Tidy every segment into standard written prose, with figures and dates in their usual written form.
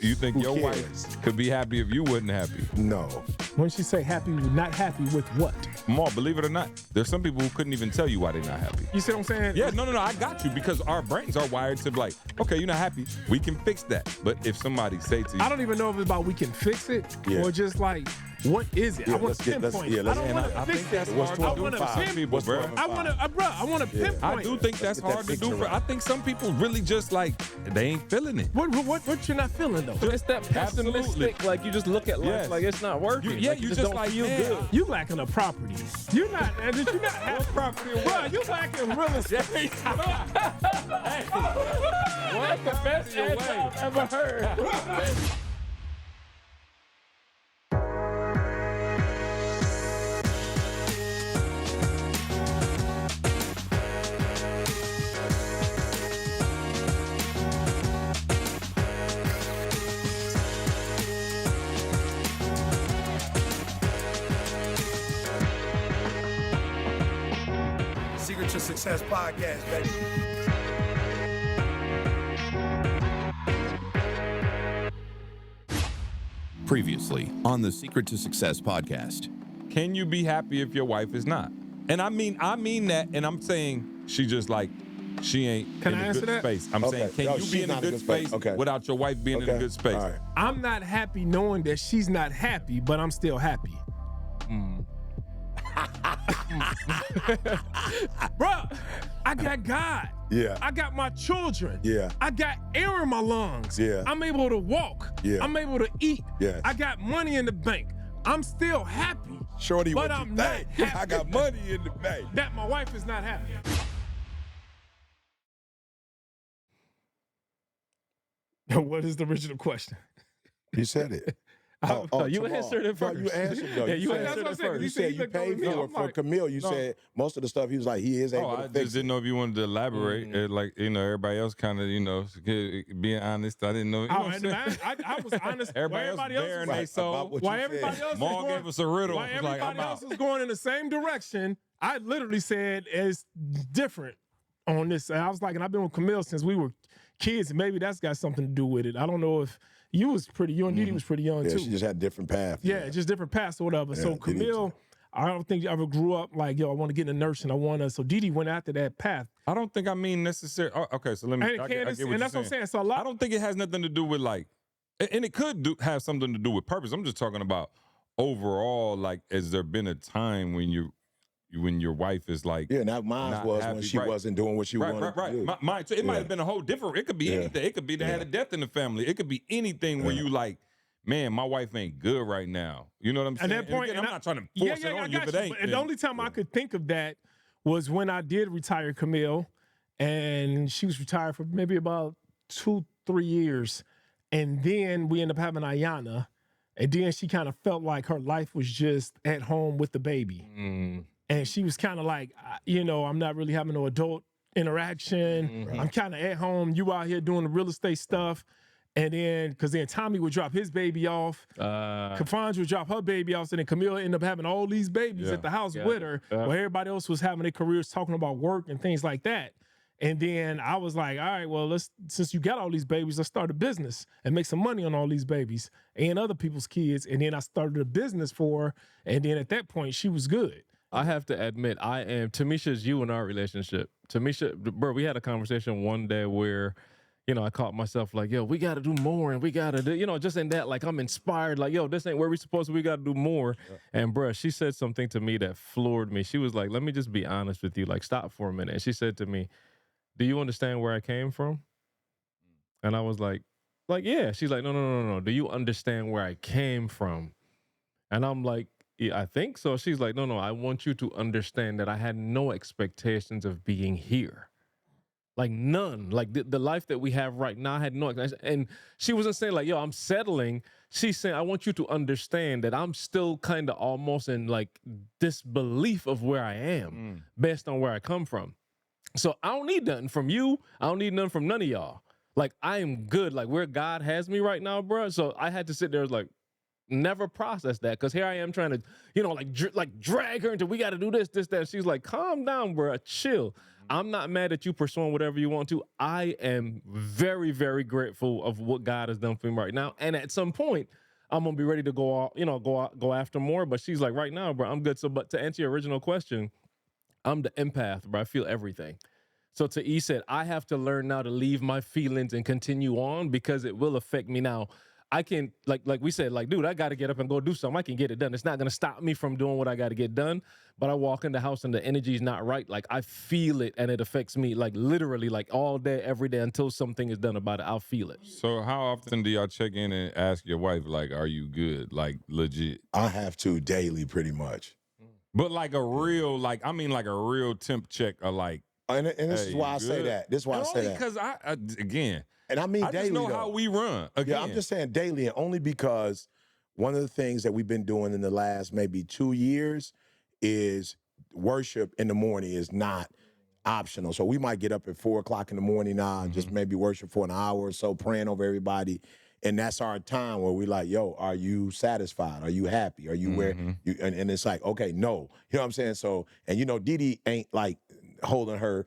You think Who your cares? wife could be happy if you wasn't happy? No. When she say happy, not happy with what? More, believe it or not, there's some people who couldn't even tell you why they're not happy. You see what I'm saying? Yeah, no, I got you, because our brains are wired to be like, okay, you're not happy, we can fix that. But if somebody say to you, I don't even know if it's about we can fix it or just like, what is it? Yeah, I want to pinpoint it. I don't want to fix that's it. hard to I do want for some to people, bro. I want to pinpoint. I do think that's hard to do. I think some people really just like, they ain't feeling it. What you're not feeling though? It's that pessimistic, like you just look at life like it's not working. You just just don't like, feel man, good. You lacking a property. You're not having property. Bro, you lacking real estate. What's the best answer I've ever heard? Secret to Success podcast, baby. Previously on the Secret to Success podcast. Can you be happy if your wife is not? And I mean that, and I'm saying she just like, she ain't Can in I a answer good that? space. I'm saying, can you be in a good space without your wife being in a good space? All right. I'm not happy knowing that she's not happy, but I'm still happy. Bruh, I got God. Yeah. I got my children. Yeah. I got air in my lungs. Yeah. I'm able to walk. Yeah. I'm able to eat. Yes. I got money in the bank. I'm still happy. Shorty, but what I'm you not think? happy I got money in the bank. that my wife is not happy. What is the original question? You said it. You answered it Bro, first. you answered though. Yeah, you you said, answered what I'm it saying, first. You said you paid for it for Camille. You said most of the stuff he was like, he is able I to fix just didn't know if you wanted to elaborate. Like, everybody else kind of, being honest. I didn't know. You know what I'm saying? I was honest. Everybody else bearing their soul. Why everybody else Maul gave us a riddle. Why It's like, everybody I'm else out. was going in the same direction, I literally said it's different on this. And I was like, and I've been with Camille since we were kids, and maybe that's got something to do with it. I don't know if you was pretty young, Didi was pretty young Yeah, too. she just had a different path. Yeah, just different paths or whatever. Yeah, So Didi Camille, I don't think you ever grew up like, I want to get into nursing. I want to. So Didi went after that path. I don't think I mean necessary. Oh, okay, so let me. And, I get what and you're that's what I'm saying. So a lot. I don't think it has nothing to do with like, and it could have something to do with purpose. I'm just talking about overall. Like, has there been a time when your wife is like, Yeah, now mine not was happy, when she right. wasn't doing what she wanted to do. Mine too. It might Yeah. have been a whole different. It could be anything. It could be they had a death in the family. It could be anything where you like, man, my wife ain't good right now. You know what I'm saying? At that point, again, I'm not trying to force it on you, but ain't. And the only time I could think of that was when I did retire Camille, and she was retired for maybe about 2-3 years, and then we ended up having Ayana, and then she kind of felt like her life was just at home with the baby, and she was kind of like, I'm not really having no adult interaction. I'm kind of at home. You out here doing the real estate stuff. And then, because then Tommy would drop his baby off, Kafanja would drop her baby off, and then Camille ended up having all these babies at the house with her, while everybody else was having their careers talking about work and things like that. And then I was like, all right, well, since you got all these babies, let's start a business and make some money on all these babies and other people's kids. And then I started a business for her, and then at that point, she was good. I have to admit, Tamisha's you in our relationship. Tamisha, bro, we had a conversation one day where, I caught myself like, yo, we got to do more, and we got to do, just in that, like, I'm inspired, like, yo, this ain't where we supposed to, we got to do more. Yeah. And, bro, she said something to me that floored me. She was like, let me just be honest with you, like, stop for a minute. And she said to me, do you understand where I came from? And I was like, yeah. She's like, no. Do you understand where I came from? And I'm like, yeah, I think so. She's like, no, I want you to understand that I had no expectations of being here. Like none. Like the life that we have right now, I had no expectations. And she wasn't saying like, yo, I'm settling. She's saying, I want you to understand that I'm still kind of almost in like disbelief of where I am based on where I come from. So I don't need nothing from you. I don't need nothing from none of y'all. Like, I am good. Like, where God has me right now, bro. So I had to sit there like, never process that, because here I am trying to, like drag her into, we got to do this, that. She's like, calm down, bro, chill. I'm not mad at you pursuing whatever you want to. I am very, very grateful of what God has done for me right now. And at some point, I'm gonna be ready to go out, go after more. But she's like, right now, bro, I'm good. So, but to answer your original question, I'm the empath, bro. I feel everything. So to E said, I have to learn now to leave my feelings and continue on because it will affect me now. I can, like we said, like, dude, I got to get up and go do something. I can get it done. It's not going to stop me from doing what I got to get done. But I walk in the house and the energy is not right. Like, I feel it and it affects me, like, literally, like, all day, every day until something is done about it. I'll feel it. So how often do y'all check in and ask your wife, like, are you good? Like, legit. I have to daily, pretty much. But like a real, like, I mean, like a real temp check of like, And this is hey, why I you say good? that. This is why I say that. Because again, And I mean I daily, just know though. how we run. Again, Yeah, I'm just saying daily, and only because one of the things that we've been doing in the last maybe 2 years is worship in the morning is not optional. So we might get up at 4 o'clock in the morning now and just maybe worship for an hour or so, praying over everybody. And that's our time where we like, yo, are you satisfied? Are you happy? Are you where you, and it's like, okay, no. You know what I'm saying? So, and you know, Didi ain't like holding her,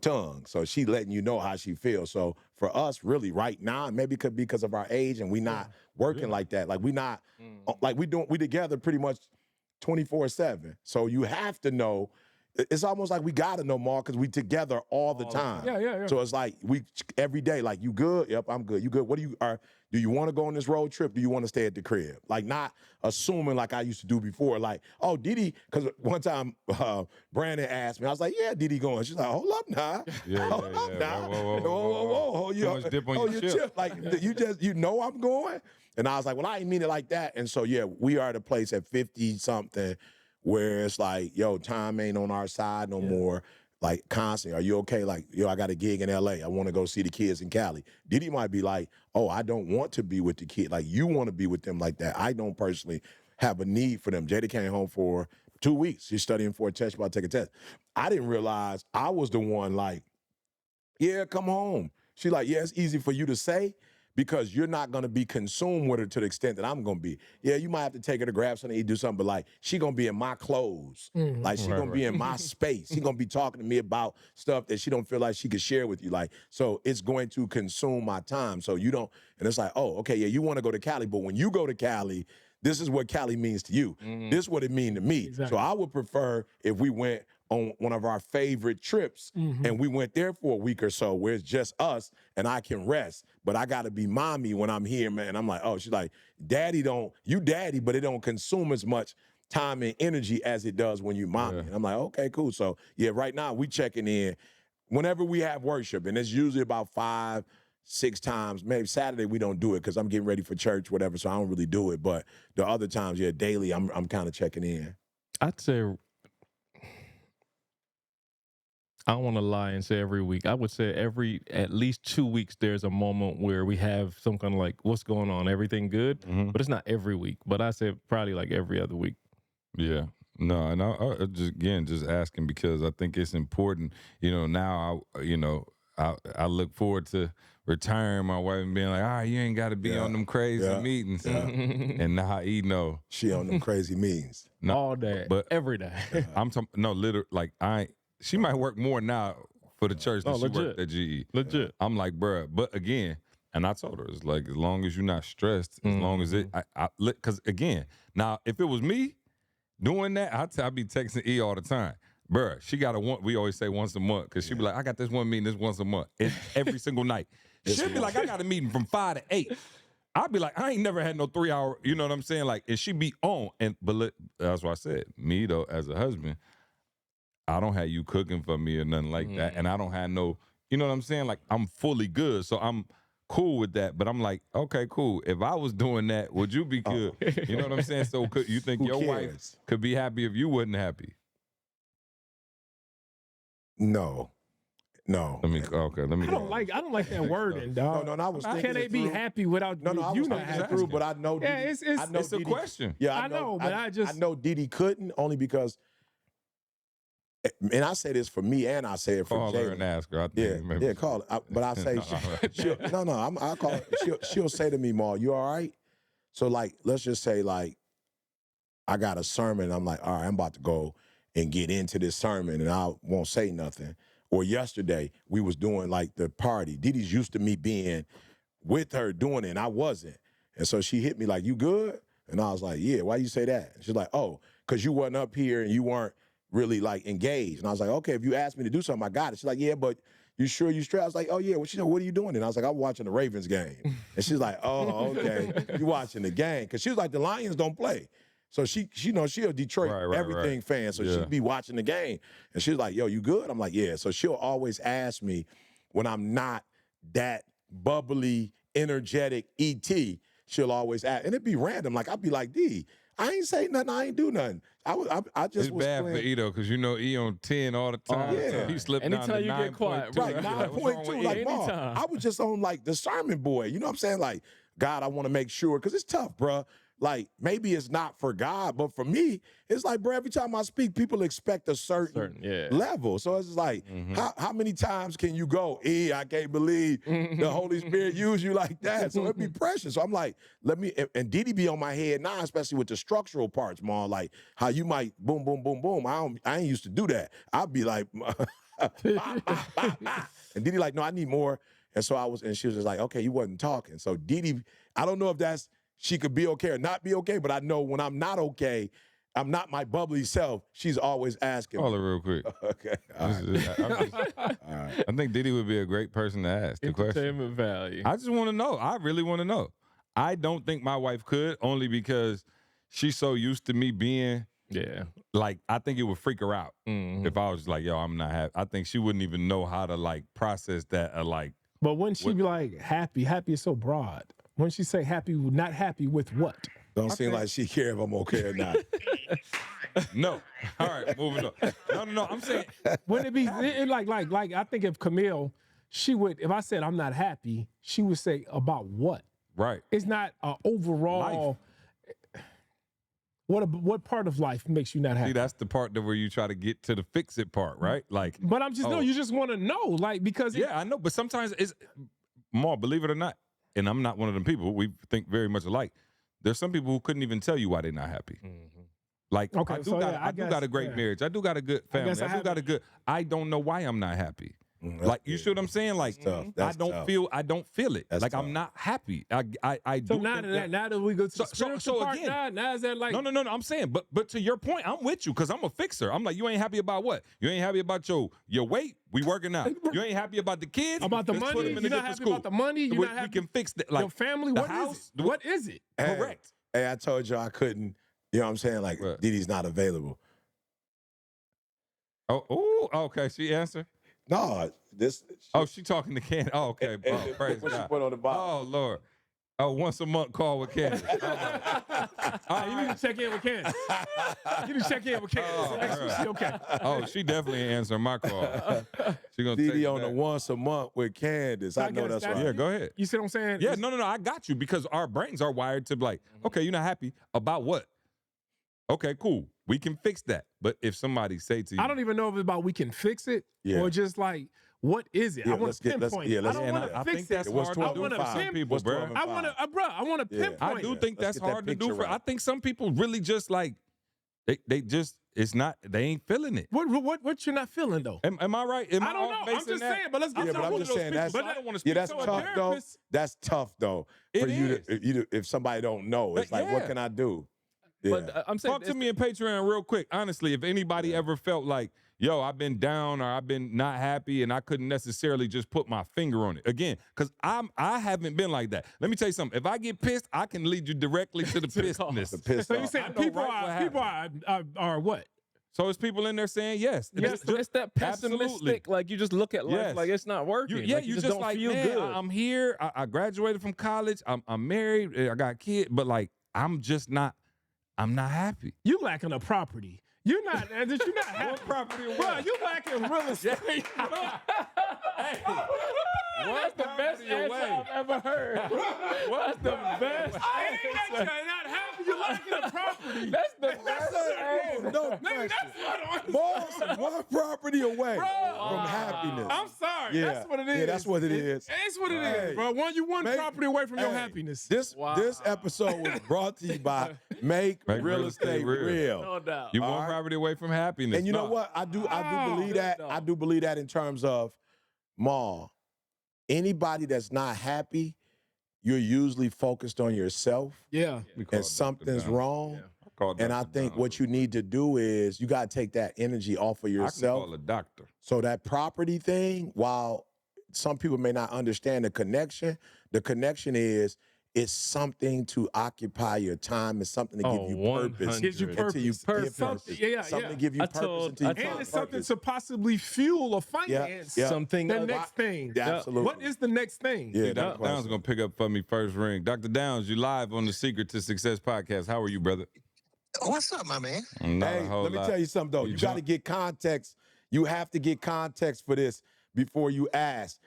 tongue. So she letting you know how she feels. So for us, really, right now, maybe it could be because of our age and we not working like that. Like we not, like we together pretty much 24/7. So you have to know. It's almost like we gotta know more because we together all the time. Yeah. So it's like we every day, like, you good? Yep, I'm good. You good? What do you want to go on this road trip? Do you want to stay at the crib? Like, not assuming like I used to do before. Like, oh, Didi, because one time Brandon asked me, I was like, yeah, Didi going. She's like, hold up now. Hold up now. Whoa. Hold Too much dip on your chip. Like, you know I'm going? And I was like, well, I didn't mean it like that. And so, yeah, we are at a place at 50-something where it's like, yo, time ain't on our side no more. Like, constantly, are you okay? Like, yo, I got a gig in LA. I want to go see the kids in Cali. Didi might be like, oh, I don't want to be with the kid. Like, you want to be with them like that. I don't personally have a need for them. Jada came home for 2 weeks. She's studying for a test, about to take a test. I didn't realize I was the one like, yeah, come home. She's like, yeah, it's easy for you to say, because you're not going to be consumed with her to the extent that I'm going to be. Yeah, you might have to take her to grab something to eat, do something, but like, she going to be in my clothes. Like, she going to be in my space. She going to be talking to me about stuff that she don't feel like she could share with you. Like, so it's going to consume my time. So you don't, and it's like, oh, okay, yeah, you want to go to Cali, but when you go to Cali, this is what Cali means to you. This is what it means to me. Exactly. So I would prefer if we went on one of our favorite trips and we went there for a week or so where it's just us and I can rest, but I got to be mommy when I'm here, man. I'm like, oh, she's like, daddy, but it don't consume as much time and energy as it does when you mommy. And I'm like, okay, cool. So yeah, right now we checking in whenever we have worship, and it's usually about 5-6 times. Maybe Saturday we don't do it because I'm getting ready for church, whatever, so I don't really do it. But the other times, yeah, daily, I'm kind of checking in. I'd say, I don't want to lie and say every week. I would say at least 2 weeks, there's a moment where we have some kind of like, what's going on? Everything good? But it's not every week. But I say probably like every other week. Yeah. No, and I just asking because I think it's important. Now I look forward to retiring my wife and being like, you ain't got to be on them crazy meetings. And now She on them crazy meetings. All day, but every day. I'm talking, no, literally, like she might work more now for the church than she legit. worked at GE. Legit. I'm like, bruh, but again, and I told her, it's like, as long as you're not stressed, as long as because again, now, if it was me doing that, I'd be texting E all the time. Bruh, she got we always say once a month, because she'd be like, I got this one meeting this once a month. It's every single night. She'd be like, I got a meeting from 5 to 8. I'd be like, I ain't never had no 3-hour, you know what I'm saying? Like, and she be on. But that's what I said. Me, though, as a husband, I don't have you cooking for me or nothing like that. And I don't have no, you know what I'm saying? Like, I'm fully good. So I'm cool with that. But I'm like, okay, cool. If I was doing that, would you be good? You know what I'm saying? So you think your wife could be happy if you wasn't happy? No. Let me. I don't like that wording, dog. No, I was thinking. Can they be happy without I you was not thinking it happy? through, but I know. Yeah, Didi, it's I know It's a Didi, question. Yeah, I know, but I know Didi couldn't, only because, and I say this for me and I say it for Call her and Jalen. ask her. I think maybe. Call her. But I say, I call her. She'll say to me, Ma, you all right? So like, let's just say like, I got a sermon. I'm like, all right, I'm about to go and get into this sermon, and I won't say nothing. or yesterday, we was doing like the party. Didi's used to me being with her doing it, and I wasn't. And so she hit me like, you good? And I was like, yeah, why you say that? And she's like, oh, because you wasn't up here and you weren't really like engaged. And I was like, okay, if you asked me to do something, I got it. She's like, yeah, but you sure you straight? I was like, oh yeah. Well, she said, what are you doing? And I was like, I'm watching the Ravens game. And she's like, oh, okay, you watching the game. Because she was like, the Lions don't play. So she a Detroit everything fan, so she'd be watching the game. And she's like, yo, you good? I'm like, yeah. So she'll always ask me when I'm not that bubbly, energetic ET, she'll always ask. And it'd be random. Like, I'd be like, D, I ain't say nothing. I ain't do nothing. I just it's was bad playing. for E though, because you know E on 10 all the time. Yeah. So he slipped down Anytime to you 9. get quiet, 2. Right, Yeah, what's wrong 9.2. with Like, E? Mom, I was just on like discernment boy. You know what I'm saying? Like, God, I want to make sure, because it's tough, bruh. Like, maybe it's not for God, but for me, it's like, bro, every time I speak, people expect a certain level. So it's like, how many times can you go, I can't believe the Holy Spirit used you like that. So it'd be precious. So I'm like, and Didi be on my head now, especially with the structural parts, Mom, like how you might boom, boom, boom, boom. I ain't used to do that. I'd be like, and Didi like, no, I need more. And so and she was just like, okay, you wasn't talking. So Didi, I don't know if she could be okay or not be okay, but I know when I'm not okay, I'm not my bubbly self. She's always asking. Call her real quick. Okay. All right. I think Didi would be a great person to ask the question. Entertainment value. I just want to know. I really want to know. I don't think my wife could, only because she's so used to me being, like, I think it would freak her out if I was like, yo, I'm not happy. I think she wouldn't even know how to, like, process that, like. But when she be like, happy is so broad. When she say happy, not happy with what? Don't seem like she care if I'm okay or not. No. All right, moving on. No. I'm saying. Wouldn't it be like I think if Camille, she would, if I said I'm not happy, she would say about what? Right. It's not overall. Life. What part of life makes you not happy? See, that's the part where you try to get to the fix it part, right? Like. But I'm just, no, you just want to know, like, because. Yeah, I know, but sometimes it's, more, believe it or not, and I'm not one of them people, we think very much alike. There's some people who couldn't even tell you why they're not happy. Like, okay, I do got a great marriage. I do got a good family. I don't know why I'm not happy. Like, you see what I'm saying? Like, I don't feel it. That's like, tough. I'm not happy. I So do now that we go to the spiritual part, again, now is that like. No, I'm saying, but to your point, I'm with you, because I'm a fixer. I'm like, you ain't happy about what? You ain't happy about your weight? We working out. You ain't happy about the kids? About the Let's put money? them in You're a not different happy about the money? You're we, not happy we can fix that. Like, your family? the What house, is it? What is it? Correct. Hey, I told you I couldn't, you know what I'm saying? Like, What? Didi's not available. Oh, okay. She answered. No, She talking to Candace. Oh, okay. Oh, praise what she God. put on the bottom. Oh, Lord. Oh, once a month call with Candace. You need to check in with Candace. You need to check in with Candace. Next week, she okay. Oh, she definitely ain't answering my call. She gonna Didi take on the that. once a month with Candace. I know that's right. Yeah, go ahead. You see what I'm saying? Yeah, no, I got you, because our brains are wired to be like, okay, you're not happy about what? Okay, cool. We can fix that. But if somebody say to you, I don't even know if it's about we can fix it or just like, what is it? Yeah, I want to pinpoint it. I don't want to I fix think that's it. What's hard to 12 do and for some 5? people, What's bro. 12 and I want to, bro. I want to pinpoint. I do think Let's that's get that hard to do picture for. right. I think some people really just like they just they ain't feeling it. What you're not feeling though? Am I right? I don't know. I'm just saying, but let's get Yeah, to but I'm one just of those saying people. that's But I don't want to Yeah, speak that's to a tough though. therapist. That's tough though for It you if somebody don't know. It's like, what can I do? Yeah. But I'm saying, Talk to me in Patreon real quick. Honestly, if anybody ever felt like, yo, I've been down or I've been not happy and I couldn't necessarily just put my finger on it. Again, because I haven't been like that. Let me tell you something. If I get pissed, I can lead you directly to the pissedness. The piss So you off. saying I know people right what are what? So it's people in there saying yes. it's that pessimistic, Absolutely. like you just look at life Yes. like it's not working. You like, you just don't like, feel man, good. I'm here. I graduated from college. I'm married. I got kids. But like, I'm not happy. You lacking a property. You're not. You're not happy. What property? Bro, you lacking real estate. What's the best answer I've ever heard? What's the best I ain't that you're not happy. You lacking a property. That's the best answer. No, Nigga, question. Mall's one property away from happiness. I'm sorry. Yeah. That's what it is. Yeah, that's what it is. It's what it Hey, is, bro. You one make- property away from your hey, happiness. This episode was brought to you by Make Real Estate Real. No doubt. You one All right. property away from happiness. And you know No. what? I do believe that. I do believe that in terms of Mal. Anybody that's not happy, you're usually focused on yourself, Yeah. We call and it something's Dr. Down. wrong. I call And I Dr. think Down. what you need to do is you got to take that energy off of I can yourself. call a doctor. So that property thing, while some people may not understand the connection is it's something to occupy your time. It's something to give you purpose. 100. Gives you Until you purpose. give purpose. Something to give you I purpose told- until you I find And it's something purpose. to possibly fuel or finance Yeah. Something the else. next thing. Yeah, absolutely. What is the next thing? Yeah, Dr. that Downs question. gonna pick up for me first ring. Dr. Downs, you live on the Secret to Success podcast. How are you, brother? What's up, my man? Not Hey, a whole let me lot. tell you something though. You got to jump- get context. You have to get context for this before you ask.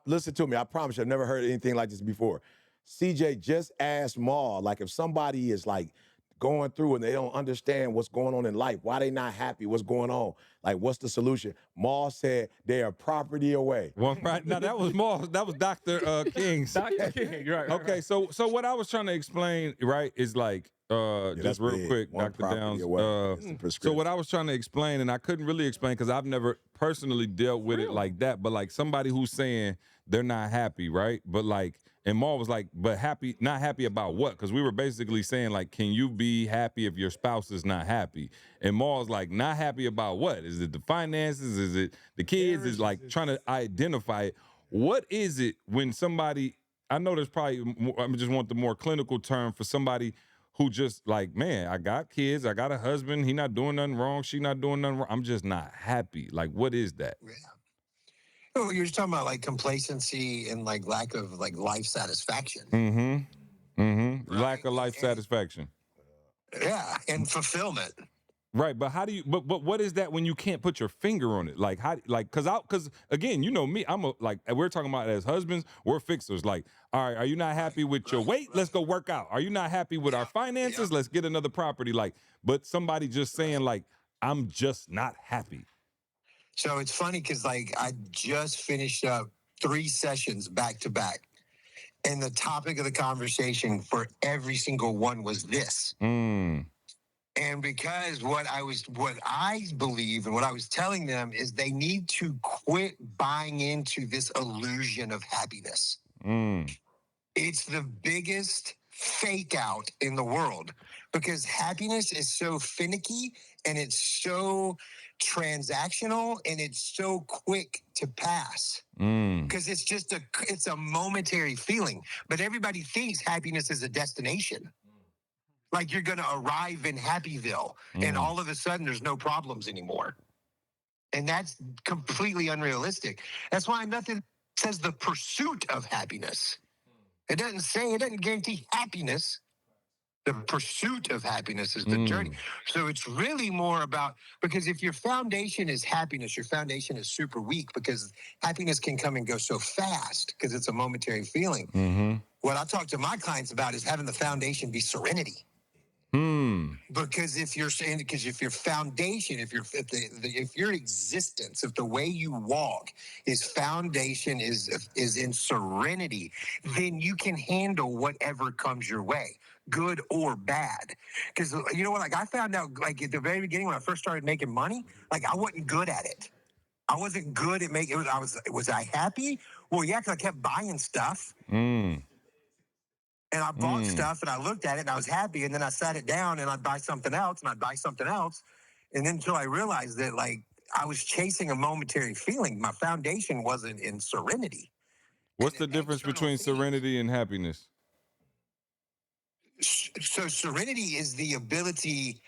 Listen to me. I promise you, I've never heard anything like this before. CJ just asked Maul, like if somebody is like going through and they don't understand what's going on in life, why they not happy, what's going on, like what's the solution? Maul said they are property away. Now that was more. That was Dr. King's. Dr. King, right. Okay, so what I was trying to explain, right, is like that's just real big. quick, One Dr. property Downs. away. It's the So prescription. what I was trying to explain, and I couldn't really explain because I've never personally dealt with it like that, but like somebody who's saying they're not happy, right? But like, and Maul was like, but happy, not happy about what? Because we were basically saying like, can you be happy if your spouse is not happy? And Maul's like, not happy about what? Is it the finances? Is it the kids? Is like trying to identify it. What is it when somebody, I know there's probably, I just want the more clinical term for somebody who just like, man, I got kids, I got a husband, he not doing nothing wrong, she not doing nothing wrong. I'm just not happy. Like, what is that? Oh, you're just talking about like complacency and like lack of like life satisfaction. Lack of life satisfaction. Yeah, and fulfillment. Right, but how do you? But what is that when you can't put your finger on it? Like how? Like because again, you know me. I'm a like we're talking about as husbands, we're fixers. Like, all right, are you not happy with your weight? Let's go work out. Are you not happy with our finances? Let's get another property. Like, but somebody just saying like, I'm just not happy. So it's funny because like I just finished up 3 sessions back to back, and the topic of the conversation for every single one was this. And because what I believe and what I was telling them is they need to quit buying into this illusion of happiness. It's the biggest fake out in the world because happiness is so finicky and it's so transactional and it's so quick to pass because it's a momentary feeling. But everybody thinks happiness is a destination. Like you're going to arrive in Happyville and all of a sudden there's no problems anymore. And that's completely unrealistic. That's why nothing says the pursuit of happiness. It doesn't guarantee happiness. The pursuit of happiness is the journey. So it's really more about, because if your foundation is happiness, your foundation is super weak because happiness can come and go so fast because it's a momentary feeling. What I talk to my clients about is having the foundation be serenity. Because if your foundation, if your existence, if the way you walk is foundation is in serenity, then you can handle whatever comes your way, good or bad. Because you know what, like I found out like at the very beginning when I first started making money, like I wasn't good at it. I wasn't good at making it. Was I happy? Well, yeah, because I kept buying stuff. And I bought stuff and I looked at it and I was happy. And then I sat it down and I'd buy something else and I'd buy something else. And then until I realized that like I was chasing a momentary feeling. My foundation wasn't in serenity. What's the difference between serenity and happiness? So serenity is the ability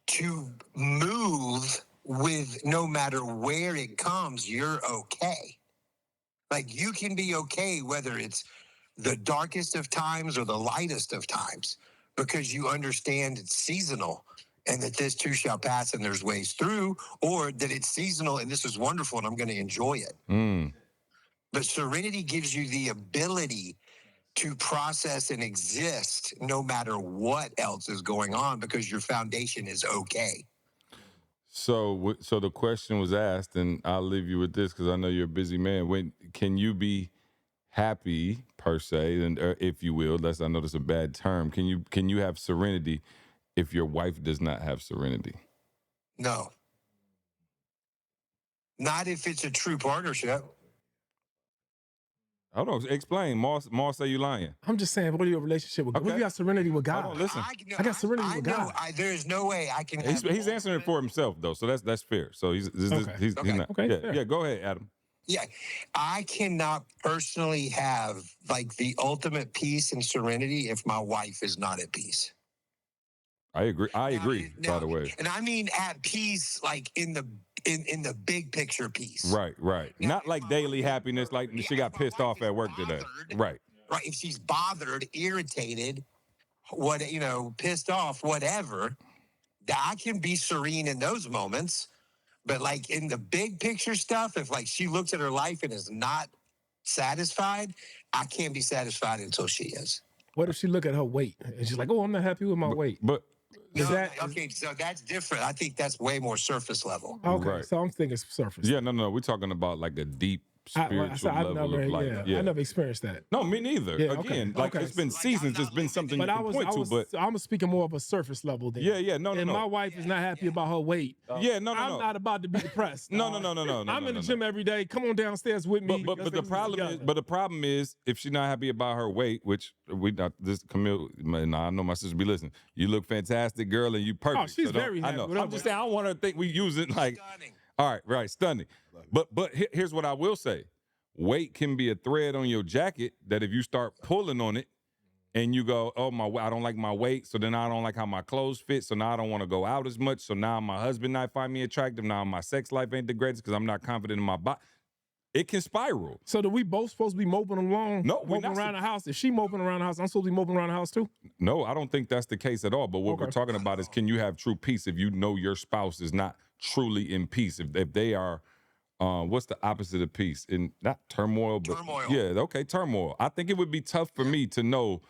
to move with no matter where it comes, you're okay. Like you can be okay whether it's the darkest of times or the lightest of times, because you understand it's seasonal and that this too shall pass and there's ways through, or that it's seasonal and this is wonderful and I'm going to enjoy it. But serenity gives you the ability to process and exist no matter what else is going on because your foundation is okay. So the question was asked, and I'll leave you with this because I know you're a busy man. When can you be happy per se, and if you will, I know that's a bad term. Can you have serenity if your wife does not have serenity? No. Not if it's a true partnership. Hold on, explain. Mar say you lying. I'm just saying, what are your relationship with God? What if you got serenity with God? Hold on, listen. I got serenity with God. There's no way I can. He's answering it for himself though, so that's fair. So he's not. Okay, Yeah, go ahead, Adam. Yeah, I cannot personally have like the ultimate peace and serenity if my wife is not at peace. I agree. By the way. And I mean at peace, like in the big picture peace. Right. Now, Not like daily happiness, like she got pissed off at work today. Right. If she's bothered, irritated, pissed off, whatever, I can be serene in those moments. But like in the big picture stuff, if like she looks at her life and is not satisfied, I can't be satisfied until she is. What if she look at her weight and she's like, "Oh, I'm not happy with my weight"? But okay, so that's different. I think that's way more surface level. Okay, right. So I'm thinking surface. Yeah, no. We're talking about like a deep spiritual level of life. I never experienced that. No, me neither. Yeah, Again, okay. like it's been seasons. It's been something you can point to. But I'm speaking more of a surface level. Then. Yeah, no. And my wife is not happy about her weight. Yeah, no. I'm not about to be depressed. No. I'm in the gym every day. Come on downstairs with me. But the problem is, if she's not happy about her weight, which Camille, I know my sister be listening. You look fantastic, girl, and you perfect. Oh, she's very happy. I know. Whatever. I'm just saying, I don't want her to think we use it like. Stunning. All right, stunning. But here's what I will say. Weight can be a thread on your jacket that if you start pulling on it and you go, oh, I don't like my weight, so then I don't like how my clothes fit, so now I don't want to go out as much, so now my husband not find me attractive, now my sex life ain't the greatest because I'm not confident in my body. It can spiral. So do we both supposed to be moping along? No, we're moping not around the house. If she moping around the house, I'm supposed to be moping around the house too? No, I don't think that's the case at all. But what we're talking about is, can you have true peace if you know your spouse is not truly in peace? If they are, what's the opposite of peace? Not turmoil, but Turmoil. Yeah, okay, turmoil. I think it would be tough for me to know,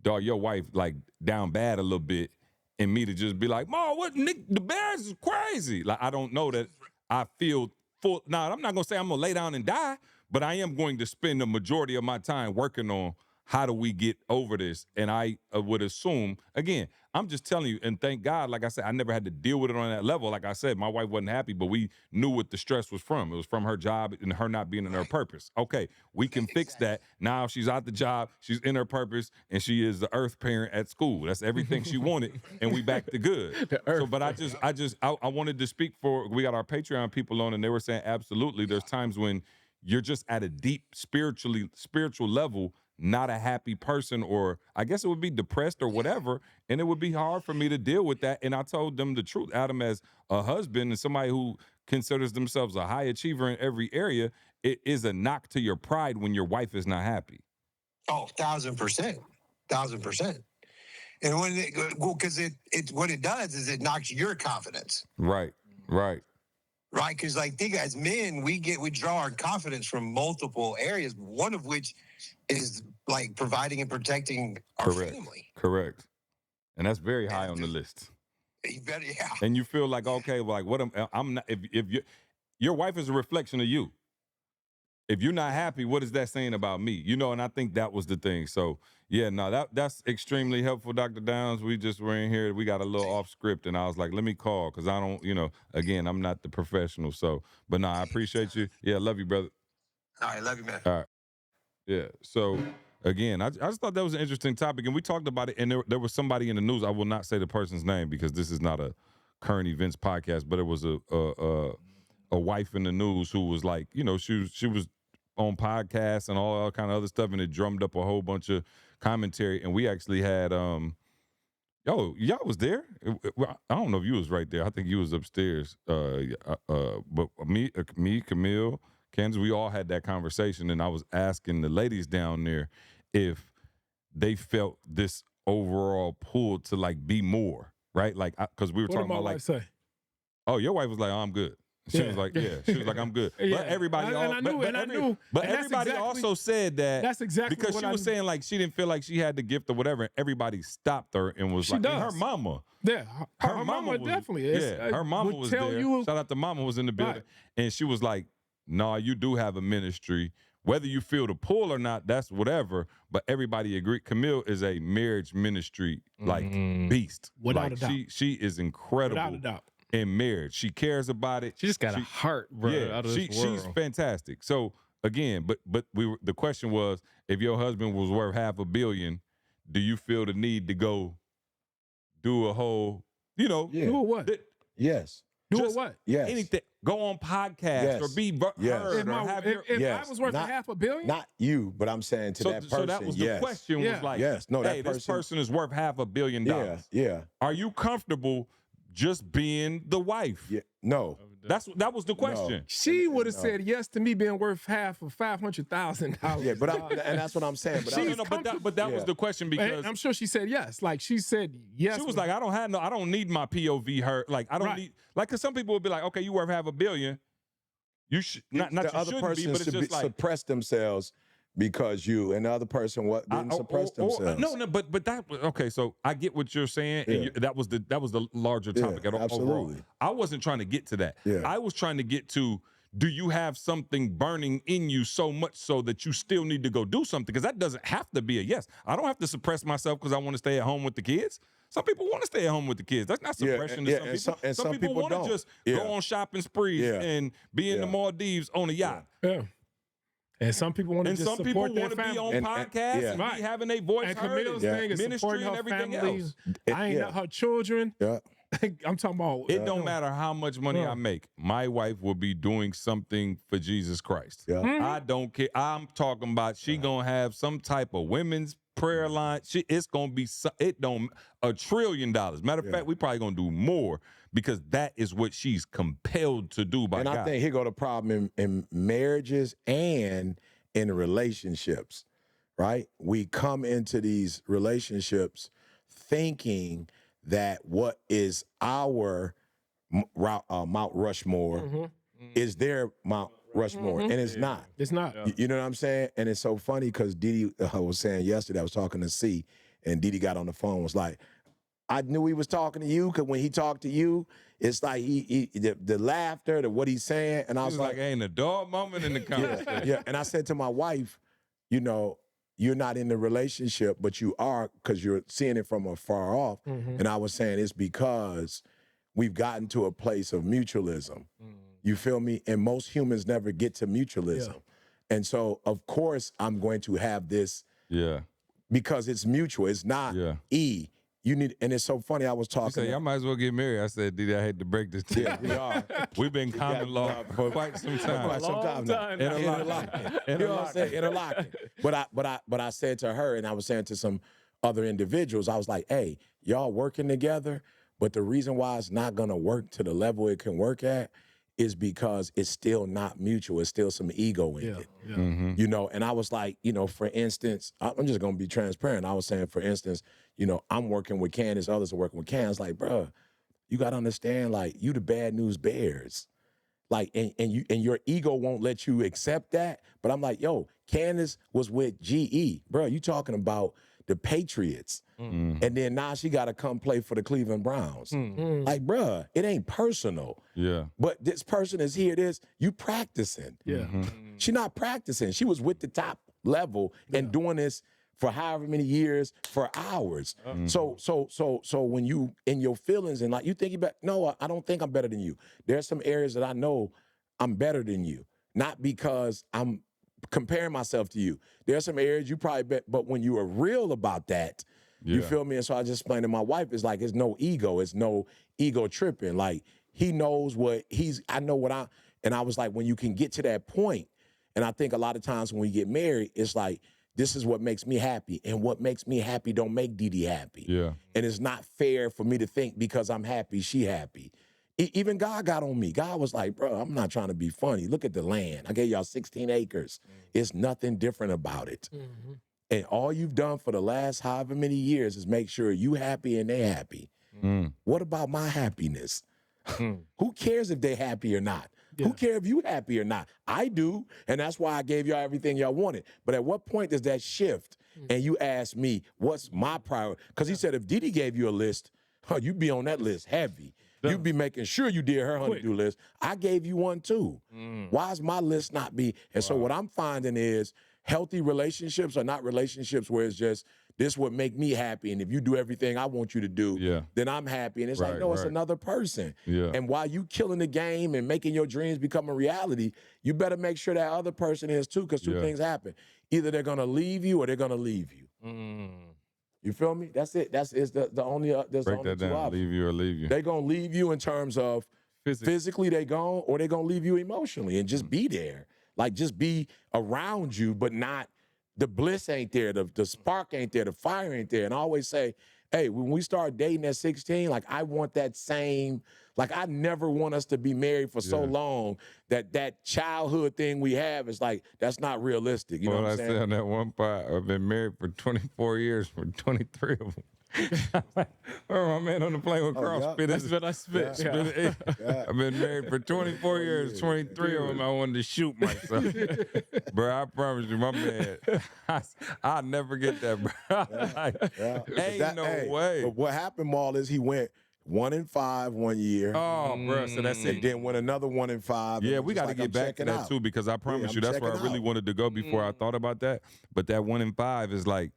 dog, your wife like down bad a little bit, and me to just be like, "Ma, what? Nick, the Bears is crazy." Like I don't know that I feel full. Now I'm not gonna say I'm gonna lay down and die, but I am going to spend the majority of my time working on how do we get over this. And I would assume, again, I'm just telling you, and thank God, like I said, I never had to deal with it on that level. Like I said, my wife wasn't happy, but we knew what the stress was from. It was from her job and her not being in her purpose. Okay, we can fix that. Now she's out the job, she's in her purpose, and she is the earth parent at school. That's everything she wanted, and we back to good. So, but I wanted to speak for, we got our Patreon people on, and they were saying, absolutely, there's times when you're just at a deep spiritual level, not a happy person, or I guess it would be depressed or whatever, and it would be hard for me to deal with that. And I told them the truth. Adam, as a husband and somebody who considers themselves a high achiever in every area, it is a knock to your pride when your wife is not happy. Oh, 1,000%. 1,000%. And when because what it does is it knocks your confidence. Right. Right, because like think as men, we draw our confidence from multiple areas, one of which is like providing and protecting our family. Correct. And that's very high on the list. You better, yeah. And you feel like, okay, well, like what I'm not, if your wife is a reflection of you. If you're not happy, what is that saying about me? You know, and I think that was the thing. So yeah, no, that's extremely helpful, Dr. Downs. We just were in here, we got a little off script, and I was like, let me call, because I don't, again, I'm not the professional. So, but no, I appreciate you. Yeah, love you, brother. All right, love you, man. All right. Yeah. So again, I just thought that was an interesting topic, and we talked about it, and there was somebody in the news. I will not say the person's name because this is not a current events podcast, but it was a wife in the news who was like, she was on podcasts and all kind of other stuff, and it drummed up a whole bunch of commentary. And we actually had, y'all was there. I don't know if you was right there. I think you was upstairs. But me, Camille, Kansas, we all had that conversation, and I was asking the ladies down there if they felt this overall pull to like be more, right? Like, because we were talking about like, say? Oh, your wife was like, oh, I'm good. She was like, she was like, I'm good. Yeah. But everybody, And I knew, and I knew. But And that's everybody exactly- also said that. That's exactly because what she I was knew. saying like she didn't feel like she had the gift or whatever. And everybody stopped her and was She like, and does. her mama. Yeah, Her mama was, definitely. her mama would was tell there. you- Shout out to mama was in the building. Right. And she was like, nah, you do have a ministry. Whether you feel the pull or not, that's whatever. But everybody agreed. Camille is a marriage ministry like beast. Without like a doubt. She is incredible Without a doubt. in marriage. She cares about it. She just got a heart, bro, out of this world. She's fantastic. So again, but the question was, if your husband was worth $500 million, do you feel the need to go do a whole, Yeah. Do what? Yes. Do just what? Yes. anything? Go on podcasts or Yes. be Yes. heard If, or have your. if Yes. I was worth Not- $500 million, Not you, but I'm saying to that person. So that was the yes. question. Yeah. Was like, Yes. No, that hey, this person- person is worth $500 million. Yeah. Yeah. Are you comfortable just being the wife? Yeah. No. That was the question. she would have said yes to me being worth half of $500,000. Yeah, but and that's what I'm saying. But She's But that was Yeah. the question because And I'm sure she said yes. Like she said yes. she was like, I don't need my POV hurt. Like I don't Right. need cause some people would be like, okay, you worth $500 million. You should not the you other shouldn't person be, but it's should just like suppress themselves because you, and the other person didn't suppress themselves. no, but that okay. So I get what you're saying, and Yeah. that was the larger topic. Yeah, overall. absolutely. I wasn't trying to get to that. Yeah. I was trying to get to, do you have something burning in you so much so that you still need to go do something? Because that doesn't have to be a yes. I don't have to suppress myself because I want to stay at home with the kids. Some people want to stay at home with the kids. That's not Yeah, suppression yeah, to and some people. some people want to don't. just Yeah. go on shopping sprees Yeah. and be in the Yeah. Maldives on a yacht. Yeah. And some people want to And just some people support their want to be family. on And- podcasts yeah. and Right. be having a voice And heard. Camille's and thing is ministry supporting and her everything family. else. I ain't Yeah. her children. Yeah. I'm talking about. It don't matter how much money Yeah. I make. My wife will be doing something for Jesus Christ. Yeah. Mm-hmm. I don't care. I'm talking about she gonna have some type of women's prayer line. It's gonna be $1 trillion. Matter of Yeah. fact, we probably gonna do more because that is what she's compelled to do by And God. I think here go the problem in marriages and in relationships, right? We come into these relationships thinking that what is our Mount Rushmore is their Mount Rushmore, and it's not. It's not. You know what I'm saying? And it's so funny because Didi was saying yesterday, I was talking to C, and Didi got on the phone, was like, I knew he was talking to you because when he talked to you, it's like the laughter, what he's saying, and I It's was like ain't a dull moment in the conversation. yeah. And I said to my wife, you know, you're not in the relationship, but you are because you're seeing it from afar off. And I was saying it's because we've gotten to a place of mutualism. You feel me? And most humans never get to mutualism. And so, of course, I'm going to have this Yeah. because it's mutual. It's not E. You need, and it's so funny. I was You talking. say, y'all might as well get married. I said, Didi, I hate to break this to you. Yeah, we are. We've been common law for quite some time. Quite some time now. Interlocking. You know what I'm saying? Interlocking. But I said to her, and I was saying to some other individuals, I was like, hey, y'all working together, but the reason why it's not gonna work to the level it can work at is because it's still not mutual. It's still some ego in it. You know, and I was like, you know, for instance, I'm just gonna be transparent. I was saying, for instance, you know, I'm working with Candace, others are working with Candace. Like, bruh, you gotta understand, like, you the bad news bears. Like, and your ego won't let you accept that. But I'm like, yo, Candace was with GE. Bruh, you talking about the Patriots. And then now she gotta come play for the Cleveland Browns. Like, bruh, it ain't personal. Yeah. But this person is here, you practicing. Yeah. She not practicing. She was with the top level and doing this for however many years, for hours. So when you in your feelings and like you think about, no, I don't think I'm better than you. There's some areas that I know I'm better than you, not because I'm comparing myself to you. There's some areas you probably bet, but when you are real about that, you feel me? And so I just explained to my wife, it's like, it's no ego. It's no ego tripping. Like, he knows what I know what and I was like, when you can get to that point, and I think a lot of times when we get married, it's like, this is what makes me happy. And what makes me happy don't make Didi happy. Yeah. And it's not fair for me to think because I'm happy, she happy. Even God got on me. God was like, bro, I'm not trying to be funny. Look at the land. I gave y'all 16 acres. It's nothing different about it. And all you've done for the last however many years is make sure you happy and they happy. What about my happiness? Who cares if they happy or not? Yeah. Who cares if you happy or not? I do, and that's why I gave y'all everything y'all wanted. But at what point does that shift? And you ask me, what's my priority? Because he said if Didi gave you a list, you'd be on that list heavy. You'd be making sure you did her honeydew list. I gave you one too. Why is my list not be? And so what I'm finding is healthy relationships are not relationships where it's just, this would make me happy, and if you do everything I want you to do, then I'm happy. And it's like, no, it's another person. And while you killing the game and making your dreams become a reality, you better make sure that other person is too, because two things happen. Either they're gonna leave you or they're gonna leave you. You feel me? That's it. That's the only there's Break only that two down. options. Leave you or leave you. They're gonna leave you in terms of physically they gone, or they're gonna leave you emotionally and just be there. Like just be around you, but not, the bliss ain't there, the spark ain't there, the fire ain't there. And I always say, hey, when we start dating at 16, like I want that same, like I never want us to be married for so long that childhood thing we have is like, that's not realistic. You know what I'm saying? I said on that one part, I've been married for 24 years, for 23 of them. My man on the plane with Carl spit. That's what I spit. I've been married for 24 years, 23 of them. I wanted to shoot myself. Bro, I promise you, my man, I'll never get that, bro. Ain't no way. But what happened, Maul, is he went 1-5 1 year. Oh, bro, so that's And it. then went another 1-5. Yeah, we got to get back to that too, because I promise you, that's where I really wanted to go before I thought about that. But that 1-5 is like,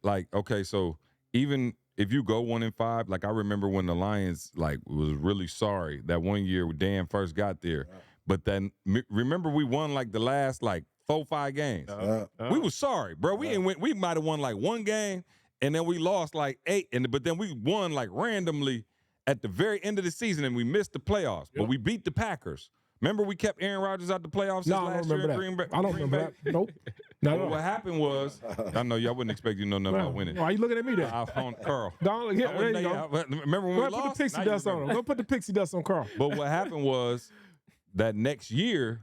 like, okay, so even if you go 1-5, like I remember when the Lions like was really sorry that one year when Dan first got there, but then remember we won like the last like 4-5 games. We was sorry, bro. We might have won like one game, and then we lost like 8, but then we won like randomly at the very end of the season, and we missed the playoffs. But we beat the Packers. Remember we kept Aaron Rodgers out the playoffs last year in Green Bay? I don't remember that. Nope. No, Well, what happened was, I know y'all wouldn't expect you to know nothing about winning. Why you looking at me there? I found Carl. Don't, yeah, there you go. Remember when Go we ahead, put lost? the pixie Now you dust on remember. him. Go put the pixie dust on Carl. But what happened was that next year,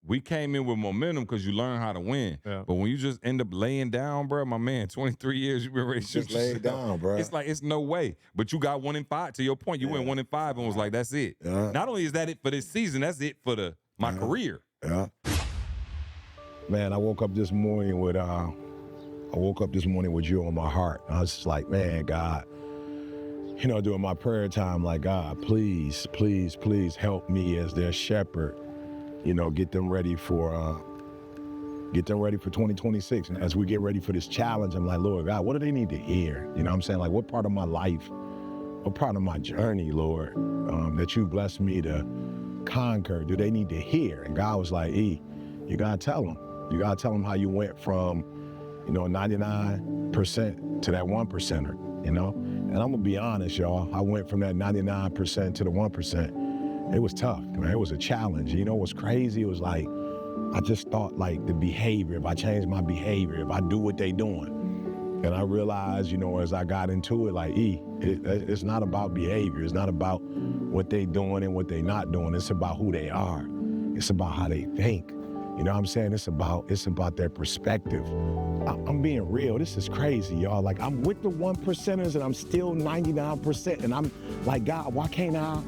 we came in with momentum because you learn how to win. But when you just end up laying down, bro, my man, 23 years, you've been ready to shoot Just lay down, bro. It's like, it's no way. But you got 1-5. To your point, you went 1-5 and was like, that's it. Not only is that it for this season, that's it for my career. Man, I woke up this morning with you on my heart. I was just like, man, God, you know, during my prayer time, like, God, please, please, please help me as their shepherd. You know, get them ready for 2026. And as we get ready for this challenge, I'm like, Lord God, what do they need to hear? You know what I'm saying? Like, what part of my life, what part of my journey, Lord, that you blessed me to conquer, do they need to hear? And God was like, you gotta tell them. You gotta tell them how you went from, 99% to that 1%er, you know? And I'm gonna be honest, y'all, I went from that 99% to the 1%. It was tough, man. It was a challenge. You know what's crazy? It was like, I just thought like the behavior, if I change my behavior, if I do what they doing. And I realized, as I got into it, like, it's not about behavior. It's not about what they doing and what they not doing. It's about who they are. It's about how they think. You know what I'm saying? It's about their perspective. I'm being real. This is crazy, y'all. Like, I'm with the 1%ers and I'm still 99%. And I'm like, God, why can't I?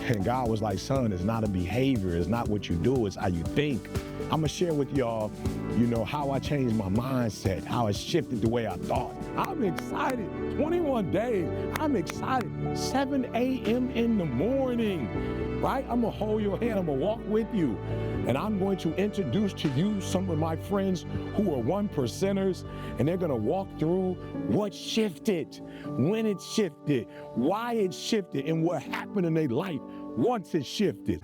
And God was like, son, it's not a behavior. It's not what you do. It's how you think. I'm gonna share with y'all, how I changed my mindset, how it shifted the way I thought. I'm excited. 21 days. I'm excited. 7 a.m. in the morning, right? I'm gonna hold your hand. I'm gonna walk with you. And I'm going to introduce to you some of my friends who are 1%ers, and they're gonna walk through what shifted, when it shifted, why it shifted, and what happened in their life once it shifted.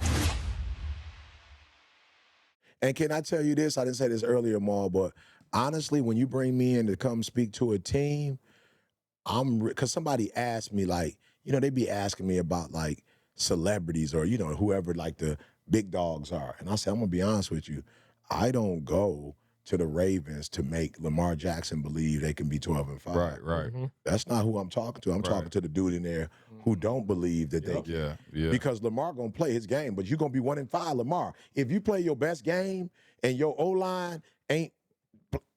And can I tell you this? I didn't say this earlier, Maul, but honestly, when you bring me in to come speak to a team, because somebody asked me, like, they be asking me about like celebrities or, whoever like the big dogs are. And I said, I'm gonna be honest with you. I don't go to the Ravens to make Lamar Jackson believe they can be 12-5. Right. Mm-hmm. That's not who I'm talking to. I'm talking to the dude in there who don't believe that they can. Yeah. Because Lamar gonna play his game, but you're gonna be 1-5, Lamar. If you play your best game and your O-line ain't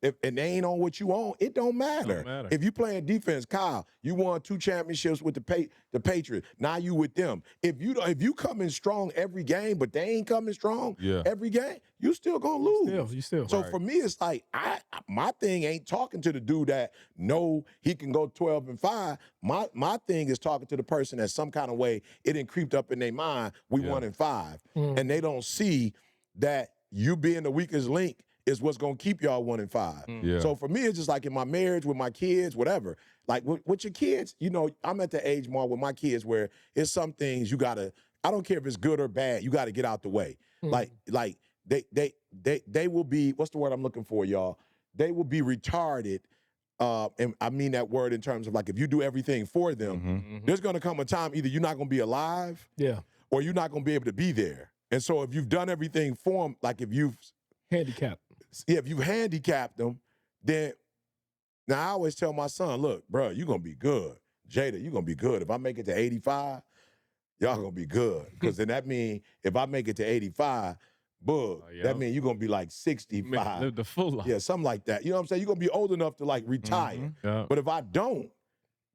and they ain't on what you on, it don't matter. Don't matter. If you playing defense, Kyle, you won 2 championships with the Patriots. Now you with them. If you coming strong every game, but they ain't coming strong every game, you still gonna lose. You still. So for me, it's like my thing ain't talking to the dude that know he can go 12-5. My thing is talking to the person that some kind of way it done creeped up in their mind. We 1-5, and they don't see that you being the weakest link is what's gonna keep y'all 1-5. Yeah. So for me, it's just like in my marriage with my kids, whatever. Like with your kids, you know, I'm at the age more with my kids where it's some things you gotta. I don't care if it's good or bad. You gotta get out the way. Like they will be. What's the word I'm looking for, y'all? They will be retarded. And I mean that word in terms of like if you do everything for them, there's gonna come a time either you're not gonna be alive, or you're not gonna be able to be there. And so if you've done everything for them, like if you've handicapped them, then now I always tell my son, look, bro, you're gonna be good. Jada, you're gonna be good. If I make it to 85, y'all gonna be good. Because then that means if I make it to 85, that means you're gonna be like 65. Live the full life. Yeah, something like that. You know what I'm saying? You're gonna be old enough to like retire. But if I don't,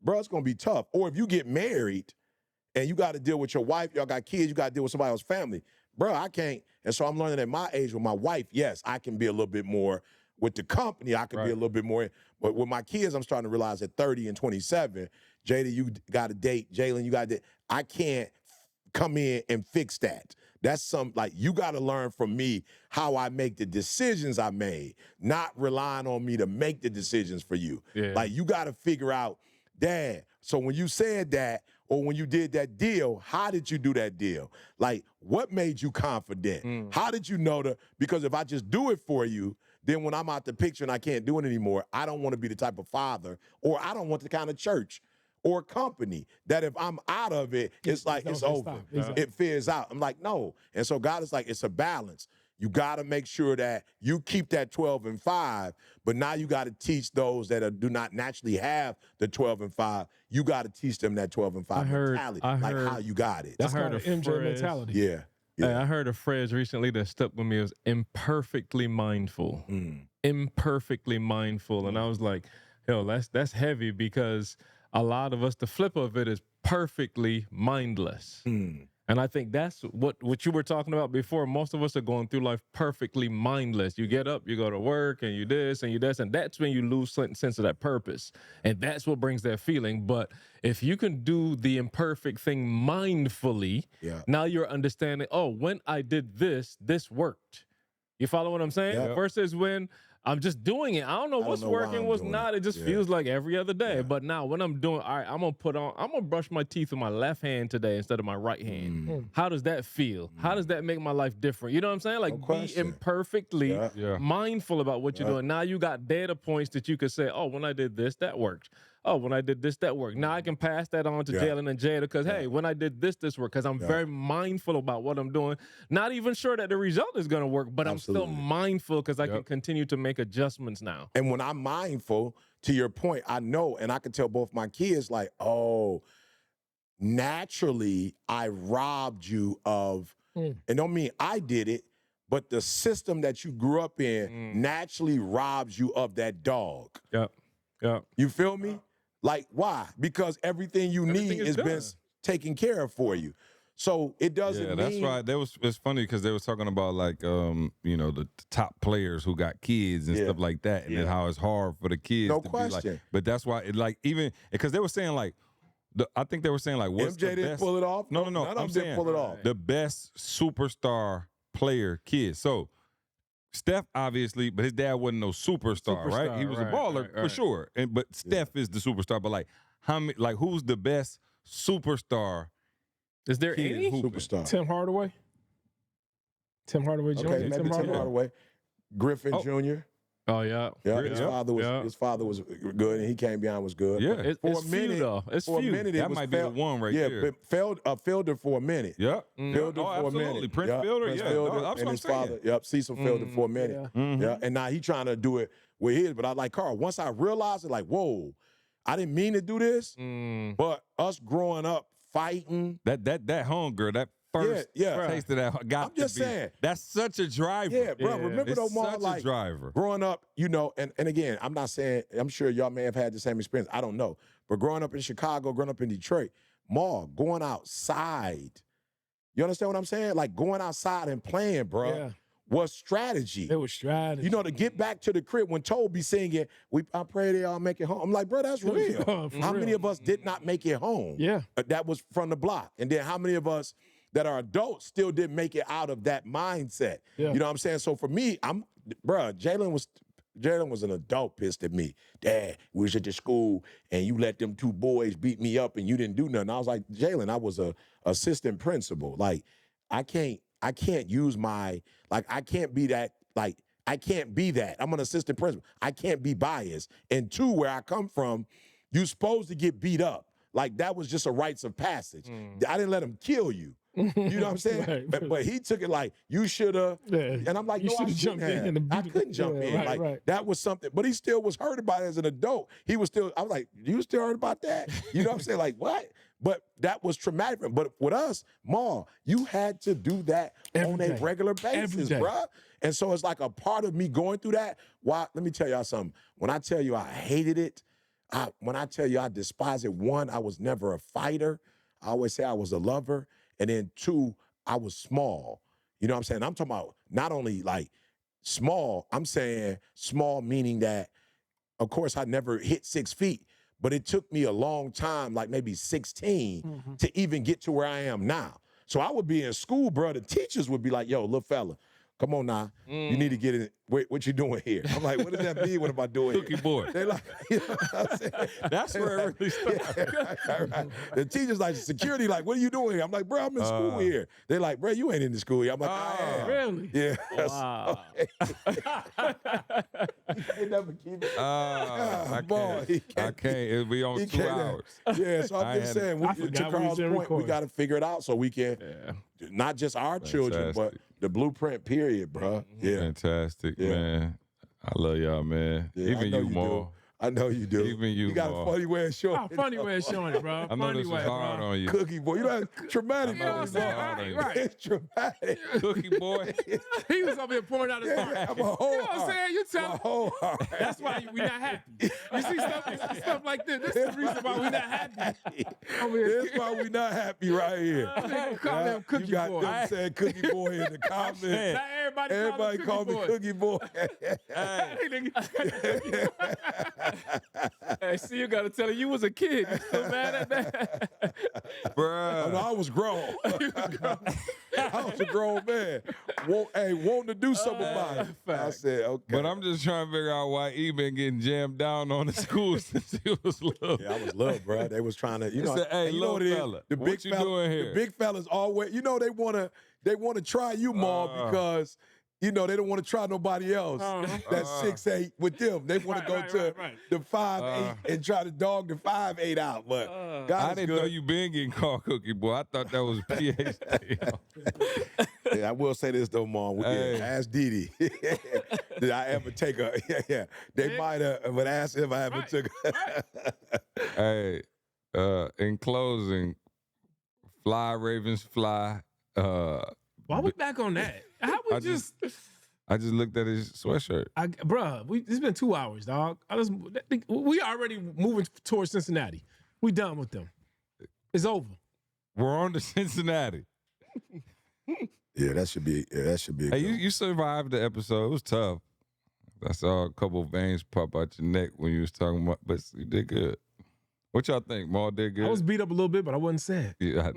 bro, it's gonna be tough. Or if you get married and you gotta deal with your wife, y'all got kids, you gotta deal with somebody else's family. Bro, I can't. And so I'm learning at my age with my wife, yes, I can be a little bit more. With the company, I can be a little bit more. But with my kids, I'm starting to realize at 30 and 27, Jada, you got to date. Jalen, you got to date. I can't come in and fix that. That's like, you got to learn from me how I make the decisions I made, not relying on me to make the decisions for you. Like, you got to figure out, Dad, so when you said that, or when you did that deal, how did you do that deal? Like, what made you confident? How did you know because if I just do it for you, then when I'm out the picture and I can't do it anymore, I don't want to be the type of father, or I don't want the kind of church or company that if I'm out of it, it's like it's over. It fizz out. I'm like, no. And so God is like, it's a balance. You got to make sure that you keep that 12-5, but now you got to teach those that do not naturally have the 12-5. You got to teach them that 12-5 mentality, like how you got it. That's called an MJ mentality. Yeah. Hey, I heard a phrase recently that stuck with me. It was imperfectly mindful. Imperfectly mindful. And I was like, yo, that's heavy, because a lot of us, the flip of it is perfectly mindless. And I think that's what you were talking about before. Most of us are going through life perfectly mindless. You get up, you go to work, and you this, and you this, and that's when you lose sense of that purpose. And that's what brings that feeling. But if you can do the imperfect thing mindfully, now you're understanding, oh, when I did this worked. You follow what I'm saying? Versus when I'm just doing it. I don't know what's working, what's not. It just feels like every other day. But now when I'm doing, all right, I'm gonna brush my teeth with my left hand today instead of my right hand. How does that feel? How does that make my life different? You know what I'm saying? Like, be imperfectly mindful about what you're doing. Now you got data points that you could say, oh, when I did this, that worked. Oh, when I did this, that worked. Now I can pass that on to Jalen and Jada because, hey, when I did this worked, because I'm very mindful about what I'm doing. Not even sure that the result is going to work, but I'm still mindful because I can continue to make adjustments now. And when I'm mindful, to your point, I know, and I can tell both my kids, like, oh, naturally I robbed you of, and don't mean I did it, but the system that you grew up in naturally robs you of that dog. You feel me? Like, why? Because everything you need has been taken care of for you. So it doesn't mean... that's right. It's funny because they was talking about, like, you know, the top players who got kids and stuff like that, and then how it's hard for the kids to be like... But that's why, it, like, even... Because they were saying, like... I think they were saying, like, what's MJ the didn't best... pull it off? No. None of them didn't pull it off. The best superstar player kid. So... Steph, obviously, but his dad wasn't no superstar, right? He was a baller for sure. But Steph is the superstar. But like, how many? Like, who's the best superstar? Is there any superstar? Tim Hardaway. Tim Hardaway Jr. Okay, maybe Tim Hardaway. Griffin Jr. Oh yeah. His father was good, and he came behind was good. Yeah, it's few though. It's for few. a minute, that might be the one right there. Yeah, but Fielder for a minute. Fielder for a minute. Prince Fielder, Prince that's Fielder, what and I'm his saying. father. Cecil Fielder for a minute. And now he trying to do it with his. But I like Carl. Once I realized it, like, whoa, I didn't mean to do this. But us growing up fighting, that hunger, that first Yeah. taste of that got I'm just to be. saying. That's such a driver. Yeah, bro. Remember It's though, Ma, such like a driver. growing up, you know, and again, I'm not saying, I'm sure y'all may have had the same experience. I don't know. But growing up in Chicago, growing up in Detroit, Ma, going outside, you understand what I'm saying? Like going outside and playing, bro, Yeah. was strategy. It was strategy. You know, to get back to the crib when Toby singing, I pray they all make it home. I'm like, bro, that's real. For How many real. of us did not make it home? Yeah. That was from the block. And then how many of us that are adults still didn't make it out of that mindset? Yeah. You know what I'm saying? So for me, Jalen was an adult pissed at me. Dad, we was at the school and you let them two boys beat me up and you didn't do nothing. I was like, Jalen, I was a assistant principal. Like, I can't use my, like, I can't be that, like, I can't be that. I'm an assistant principal. I can't be biased. And two, where I come from, you're supposed to get beat up. Like, that was just a rites of passage. I didn't let him kill you. You know what I'm saying? Right. But he took it like, you should have. Yeah. And I'm like, You no, I shoulda shouldn't jumped in have. and I beat- couldn't jump yeah, in. right, Like, right. that was something. But he still was hurt about it as an adult. He was still, I was like, you still hurt about that? You know what I'm saying? Like, what? But that was traumatic. But with us, Ma, you had to do that Every on a day. regular Every basis, day. bruh. And so it's like a part of me going through that. Why? Let me tell y'all something. When I tell you I hated it, when I tell you I despise it, one, I was never a fighter. I always say I was a lover. And then two, I was small. You know what I'm saying? I'm talking about not only like small, I'm saying small meaning that, of course, I never hit 6 feet, but it took me a long time, like maybe 16, to even get to where I am now. So I would be in school, bro. The teachers would be like, yo, little fella, come on now. You need to get in. Wait, what you doing here? I'm like, what does that mean? What am I doing Cookie here? boy. They like, you know what I'm saying? That's where it really started. Right. The teachers like, security, like, what are you doing here? I'm like, bro, I'm in school here. They like, bro, you ain't in the school here. I'm like, I am. Really? Yeah. Wow. They never keep it. I Boy, he can't. I can't. It'll be on he 2 can't. hours. Yeah, so I'm just saying, I to forgot we was Carl's in point, we recording. got to figure it out so we can, not just our children, but Fantastic. the blueprint, period, bro. Yeah. Fantastic, Yeah. man. I love y'all, man. Yeah, I Even know you, do. Ma. I know you do. Even you, got Ma. a funny way of showing Oh, funny way of showing it, bro. I know Funny this way, was hard bro. on you. Cookie boy. You know, traumatic. You know what I'm for saying? me, Ma. Right, Right. It's traumatic. Cookie boy. He was over here pouring out his heart. Yeah, I'm a You know whole what I'm heart. saying? You tell My him. whole heart. That's why we not happy. You see stuff like this. This is the reason why we not happy. Over here. That's why we not happy right here. Nigga call him Cookie you got Boy. them saying Cookie Boy in the comments. Now everybody Everybody call me Cookie Boy. Hey, see, you got to tell her you was a kid. You still mad at that? Oh, no, Bruh. I was grown. I was a grown man. Wanting to do something about it. I said, okay. But I'm just trying to figure out why he been getting jammed down on the school since he was little. Yeah, I was little, bro. They was trying to, you know. said, "Hey, and you know little what it is? fella, The what big you fella, doing here?" The big fellas always, you know, they wanna try you, Ma, because you know they don't want to try nobody else. That's 6'8" with them. They want to go right. the 5'8" and try to dog the 5'8" out. But God I is didn't good. know you been getting called Cookie Boy. I thought that was a PhD. Yeah, I will say this though, Mom. Hey. Ask Didi. Did I ever take a? Yeah. They might have, but ask if I ever took. Hey, in closing, fly Ravens fly. Why we back on that? How we I just I just looked at his sweatshirt. bruh, it's been 2 hours, dog. We already moving towards Cincinnati. We done with them. It's over. We're on to Cincinnati. Yeah, that should be. Yeah, that should be. Hey, you survived the episode. It was tough. I saw a couple of veins pop out your neck when you was talking about, but you did good. What y'all think? Maul did good? I was beat up a little bit, but I wasn't sad. Yeah,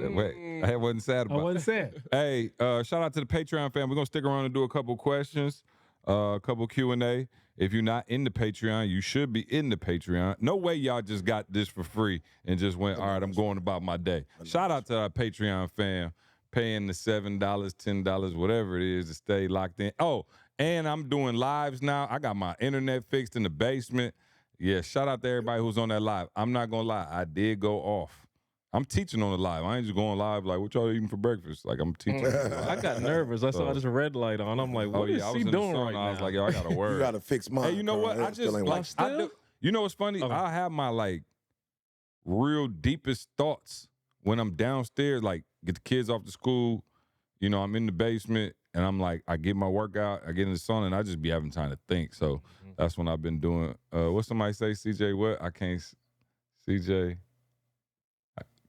I wasn't sad I about it. wasn't sad. Hey, shout out to the Patreon fam. We're going to stick around and do a couple questions, a couple Q&A. If you're not in the Patreon, you should be in the Patreon. No way y'all just got this for free and just went, all right, I'm going about my day. Shout out to our Patreon fam, paying the $7, $10, whatever it is to stay locked in. Oh, and I'm doing lives now. I got my internet fixed in the basement. Yeah, shout out to everybody who's on that live. I'm not going to lie. I did go off. I'm teaching on the live. I ain't just going live like, what y'all eating for breakfast? Like, I'm teaching. I got nervous. I saw this red light on. I'm like, what is I was he in the doing sauna. right I was now? like, yo, I got to work. You got to fix mine. Hey, you know what? Carl. I It still just ain't like, working. you know what's funny? Okay. I have my like real deepest thoughts when I'm downstairs, like get the kids off to school, you know, I'm in the basement and I'm like, I get my workout, I get in the sauna, and I just be having time to think. So that's when I've been doing. What somebody say, CJ? What I can't, CJ.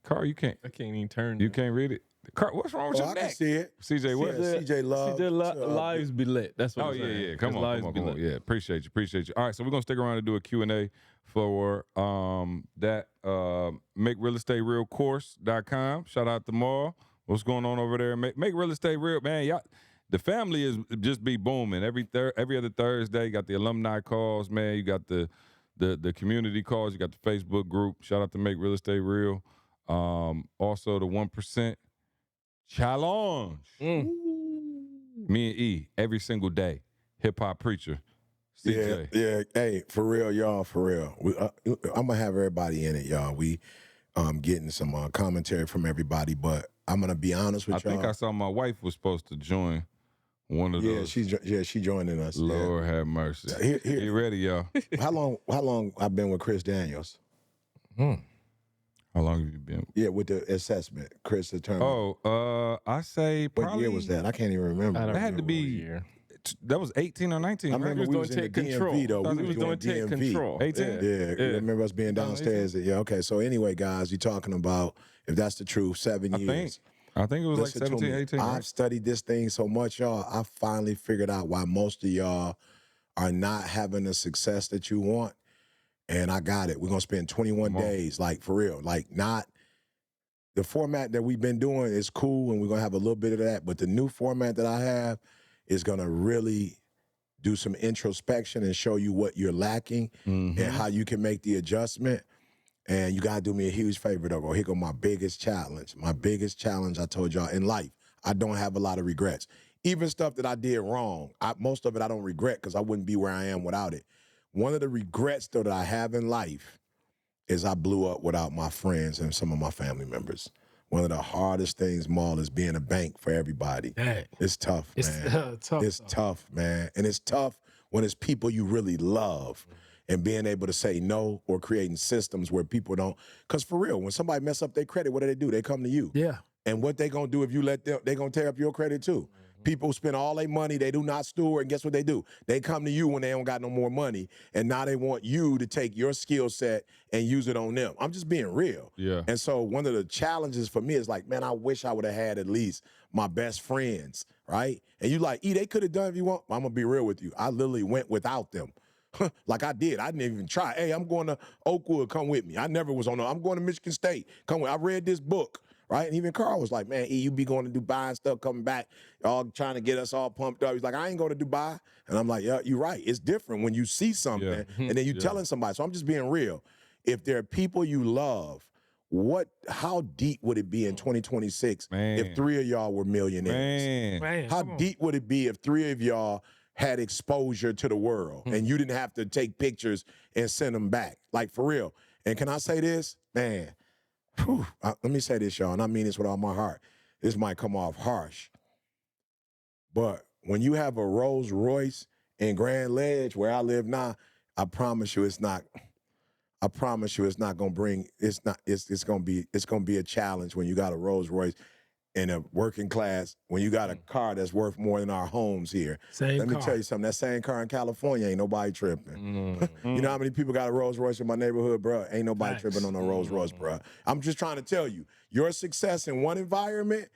Carl, you can't. I can't even turn. You can't read it. Carl, what's wrong with your I neck? can see it. CJ, what? CJ Love. Lives be lit. That's what Oh I'm saying. yeah. Come His on, lives come on, be come on. lit. Yeah, appreciate you. All right, so we're gonna stick around and do a Q&A for that makerealestaterealcourse.com. Shout out to Maul. What's going on over there? Make real estate real, man. Y'all, the family is just be booming every other Thursday. You got the alumni calls, man. You got the community calls. You got the Facebook group. Shout out to Make Real Estate Real. Also the 1% challenge. Me and E every single day. Hip hop preacher. CJ. Yeah. Hey, for real, y'all. For real. I'm gonna have everybody in it, y'all. We getting some commentary from everybody, but I'm gonna be honest with y'all. I think I saw my wife was supposed to join one of those. She joining us. Lord have mercy. Here. You ready, y'all? How long I've been with Chris Daniels? How long have you been? Yeah, with the assessment, Chris determined. I say probably. What year was that? I can't even remember. That had to be. That was 18 or 19. I right? remember we was in the DMV though. He was doing take control. 18. Yeah. I remember us being downstairs. Yeah. Okay. So anyway, guys, you're talking about, if that's the truth, 7 years. I think it was Listen like to 17, me. 18. I've Right? studied this thing so much, y'all. I finally figured out why most of y'all are not having the success that you want. And I got it. We're going to spend 21 days, like for real. Like not, the format that we've been doing is cool and we're going to have a little bit of that. But the new format that I have is going to really do some introspection and show you what you're lacking and how you can make the adjustment. And you got to do me a huge favor, though. Here go my biggest challenge. My biggest challenge, I told y'all, in life, I don't have a lot of regrets. Even stuff that I did wrong, most of it I don't regret because I wouldn't be where I am without it. One of the regrets, though, that I have in life is I blew up without my friends and some of my family members. One of the hardest things, Maul, is being a bank for everybody. Dang. It's tough, man. It's tough, man. And it's tough when it's people you really love and being able to say no or creating systems where people don't. Because for real, when somebody mess up their credit, what do? They come to you. Yeah. And what they gonna do if you let them, they gonna tear up your credit too. People spend all their money, they do not steward, and guess what they do? They come to you when they don't got no more money, and now they want you to take your skill set and use it on them. I'm just being real. Yeah. And so one of the challenges for me is like, man, I wish I would have had at least my best friends, right? And you like, they could have done if you want. I'm gonna be real with you. I literally went without them. Like I did. I didn't even try. Hey, I'm going to Oakwood, come with me. I never was on I'm going to Michigan State. Come with. I read this book. Right? And even Carl was like, man, you be going to Dubai and stuff, coming back, all trying to get us all pumped up. He's like, I ain't going to Dubai. And I'm like, yeah, you're right. It's different when you see something and then you telling somebody. So I'm just being real. If there are people you love, how deep would it be in 2026 if 3 of y'all were millionaires? Man, How deep would it be if 3 of y'all had exposure to the world and you didn't have to take pictures and send them back? Like, for real. And can I say this? Man, let me say this, y'all, and I mean this with all my heart. This might come off harsh, but when you have a Rolls Royce in Grand Ledge, where I live now, I promise you it's not gonna bring. It's gonna be a challenge when you got a Rolls Royce in a working class, when you got a car that's worth more than our homes here. Let me tell you something, that same car in California, ain't nobody tripping. You know how many people got a Rolls Royce in my neighborhood, bro? Ain't nobody tripping on a Rolls Royce, bro. I'm just trying to tell you, your success in one environment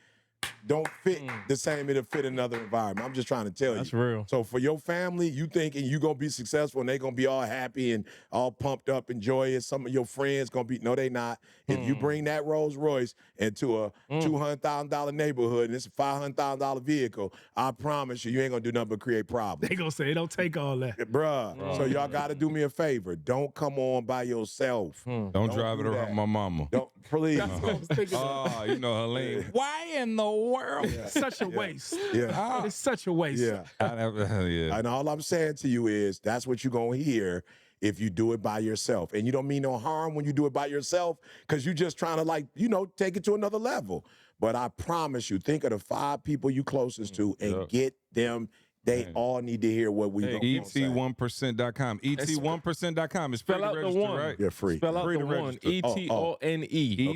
don't fit the same it'll fit another environment. I'm just trying to tell you. That's real. So for your family, you thinking you gonna be successful and they gonna be all happy and all pumped up and joyous. Some of your friends gonna be, no, they not. If you bring that Rolls Royce into a $200,000 neighborhood and it's a $500,000 vehicle, I promise you, you ain't gonna do nothing but create problems. They gonna say it don't take all that. Bruh. So y'all gotta do me a favor. Don't come on by yourself. Don't drive it do around that. my mama. Don't, please. That's what I was thinking. Oh, you know, Helene. Why in the world? Such a waste. Yeah. It's such a waste. Yeah. And all I'm saying to you is that's what you're going to hear if you do it by yourself. And you don't mean no harm when you do it by yourself because you're just trying to take it to another level. But I promise you, think of the 5 people you closest to and get them They Man. all need to hear what we Hey, gonna say. ET1%.com. ET1%.com is free Spell to out the register, one. right? You're free. Spell out Free the to one. register. ETONE.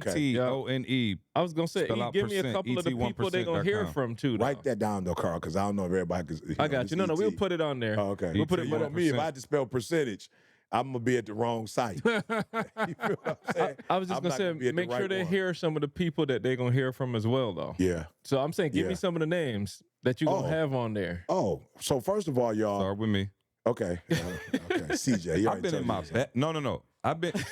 ETONE. I was gonna say, Spell out give me a percent, couple of the people they're gonna hear ET1%.com. from too. Though. Write that down though, Carl, because I don't know if everybody can. I got you. No, we'll put it on there. Oh, okay. We'll put it. But on me, if I had to spell percentage, I'm gonna be at the wrong site. You feel what I'm saying? I was just I'm gonna not say, be at the make sure right they one. hear some of the people that they're gonna hear from as well, though. Yeah. So I'm saying, give me Yeah. some of the names that you gonna Oh. have on there. Oh, so first of all, y'all. Start with me. Okay. Okay. CJ, you I've been in my bag. No.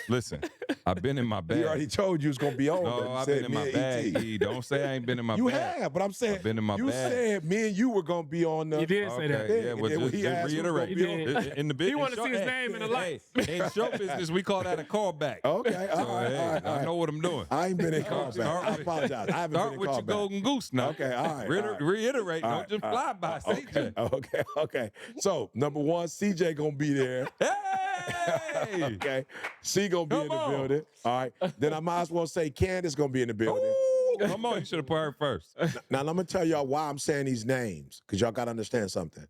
Listen, I've been in my bag. He already told you it's gonna be on. there. No, You I've said been in my me and bag. ET. E. Don't say I ain't been in my You bag. have, but I'm saying I've been in my you bag. said me and you were gonna be on the. You did say that. Okay, yeah, well, And then just he asked who's reiterate. gonna be on- In the business, He wanted to see his name in the lights. In show business, we call that a callback. Okay, So, all right, hey, all right, all I right. know what I'm doing. I ain't been in Start callback. I with- apologize. I haven't Start been in with your callback. golden goose now. Okay, all right, all right. Reiterate. All Don't right, just all fly right, by. Say Okay, that. okay. So number one, CJ gonna be there. Hey! Okay, C gonna be Come in the on. building. All right. Then I might as well say Candace gonna be in the building. Ooh, come on, you should have put her first. Now I'm gonna tell y'all why I'm saying these names, because y'all gotta understand something.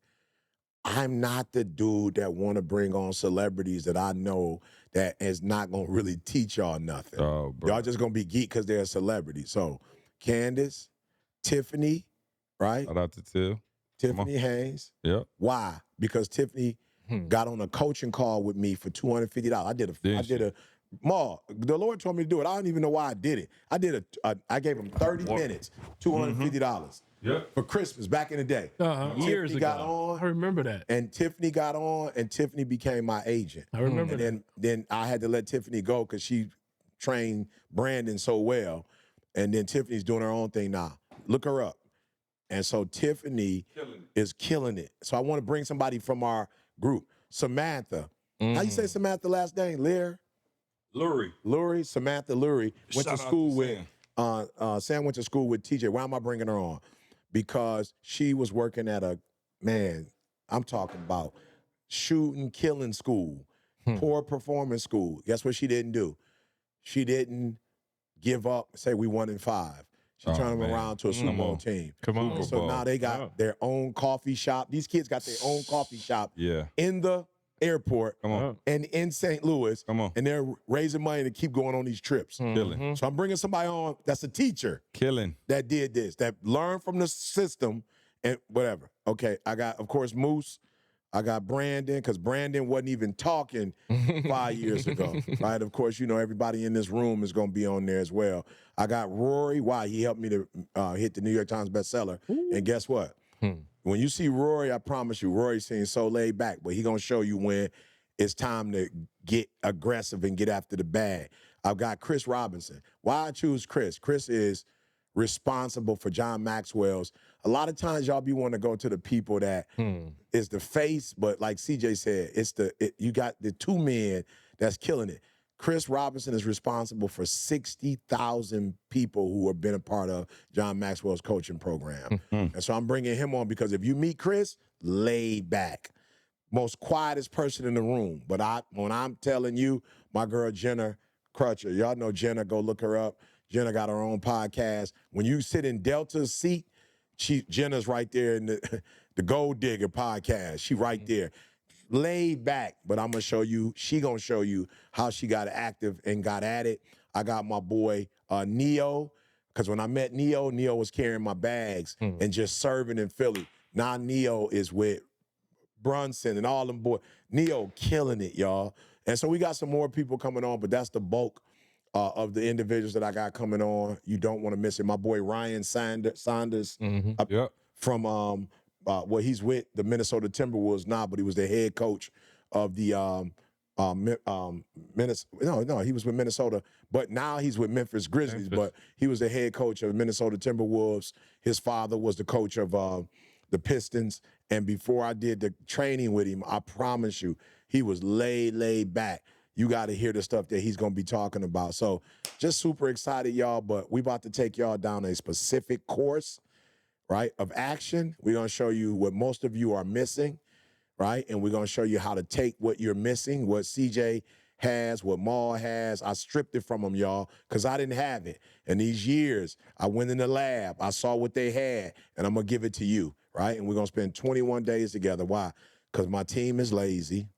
I'm not the dude that want to bring on celebrities that I know that is not gonna really teach y'all nothing. Oh, bro. Y'all just gonna be geek because they're a celebrity. So Candace, Tiffany, right? Shout out to Till. Tiffany Haynes. Yep. Why? Because Tiffany got on a coaching call with me for $250. I did a Ma, the Lord told me to do it. I don't even know why I did it. I gave him 30 minutes, $250 for Christmas back in the day. Years Tiffany ago. got I on, remember that. and Tiffany got on, and Tiffany became my agent. I remember that. And then I had to let Tiffany go because she trained Brandon so well. And then Tiffany's doing her own thing now. Look her up. And so Tiffany is killing it. So I want to bring somebody from our group. Samantha. How you say Samantha last name? Lurie. Samantha Lurie. Went Shout to out school to with, Sam went to school with TJ. Why am I bringing her on? Because she was working at I'm talking about shooting, killing school, poor performance school. Guess what she didn't do? She didn't give up, say we 1-5. She turned them around to a Super Bowl team. Come on. Super So Bowl. now they got their own coffee shop. These kids got their own coffee shop Yeah. in the airport Come on. and in St. Louis. Come on. And they're raising money to keep going on these trips. Killing. So I'm bringing somebody on that's a teacher Killing. that did this, that learned from the system and whatever. Okay, I got, of course, Moose. I got Brandon, because Brandon wasn't even talking 5 years ago, right? Of course, you know, everybody in this room is going to be on there as well. I got Rory. Why? He helped me to hit the New York Times bestseller. And guess what? When you see Rory, I promise you, Rory seems so laid back, but he going to show you when it's time to get aggressive and get after the bag. I've got Chris Robinson. Why I choose Chris? Chris is responsible for John Maxwell's. A lot of times y'all be wanting to go to the people that is the face, but like CJ said, you got the two men that's killing it. Chris Robinson is responsible for 60,000 people who have been a part of John Maxwell's coaching program. And so I'm bringing him on because if you meet Chris, laid back, most quietest person in the room. But when I'm telling you, my girl Jenna Crutcher, y'all know Jenna, go look her up. Jenna got her own podcast. When you sit in Delta's seat, Jenna's right there in the Gold Digger podcast. She right there. Laid back, but I'm gonna show you, she gonna show you how she got active and got at it. I got my boy Neo, because when I met Neo was carrying my bags and just serving in Philly. Now Neo is with Brunson and all them boys. Neo killing it, y'all. And so we got some more people coming on, but that's the bulk of the individuals that I got coming on. You don't want to miss it. My boy Ryan Saunders from he's with the Minnesota Timberwolves now, but he was the head coach of the he was with Minnesota, but now he's with Memphis Grizzlies. But he was the head coach of the Minnesota Timberwolves. His father was the coach of the Pistons. And before I did the training with him, I promise you, he was laid back. You got to hear the stuff that he's going to be talking about. So just super excited, y'all. But we about to take y'all down a specific course, right, of action. We're going to show you what most of you are missing, right? And we're going to show you how to take what you're missing, what CJ has, what Maul has. I stripped it from them, y'all, because I didn't have it. And these years, I went in the lab. I saw what they had, and I'm going to give it to you, right? And we're going to spend 21 days together. Why? Because my team is lazy.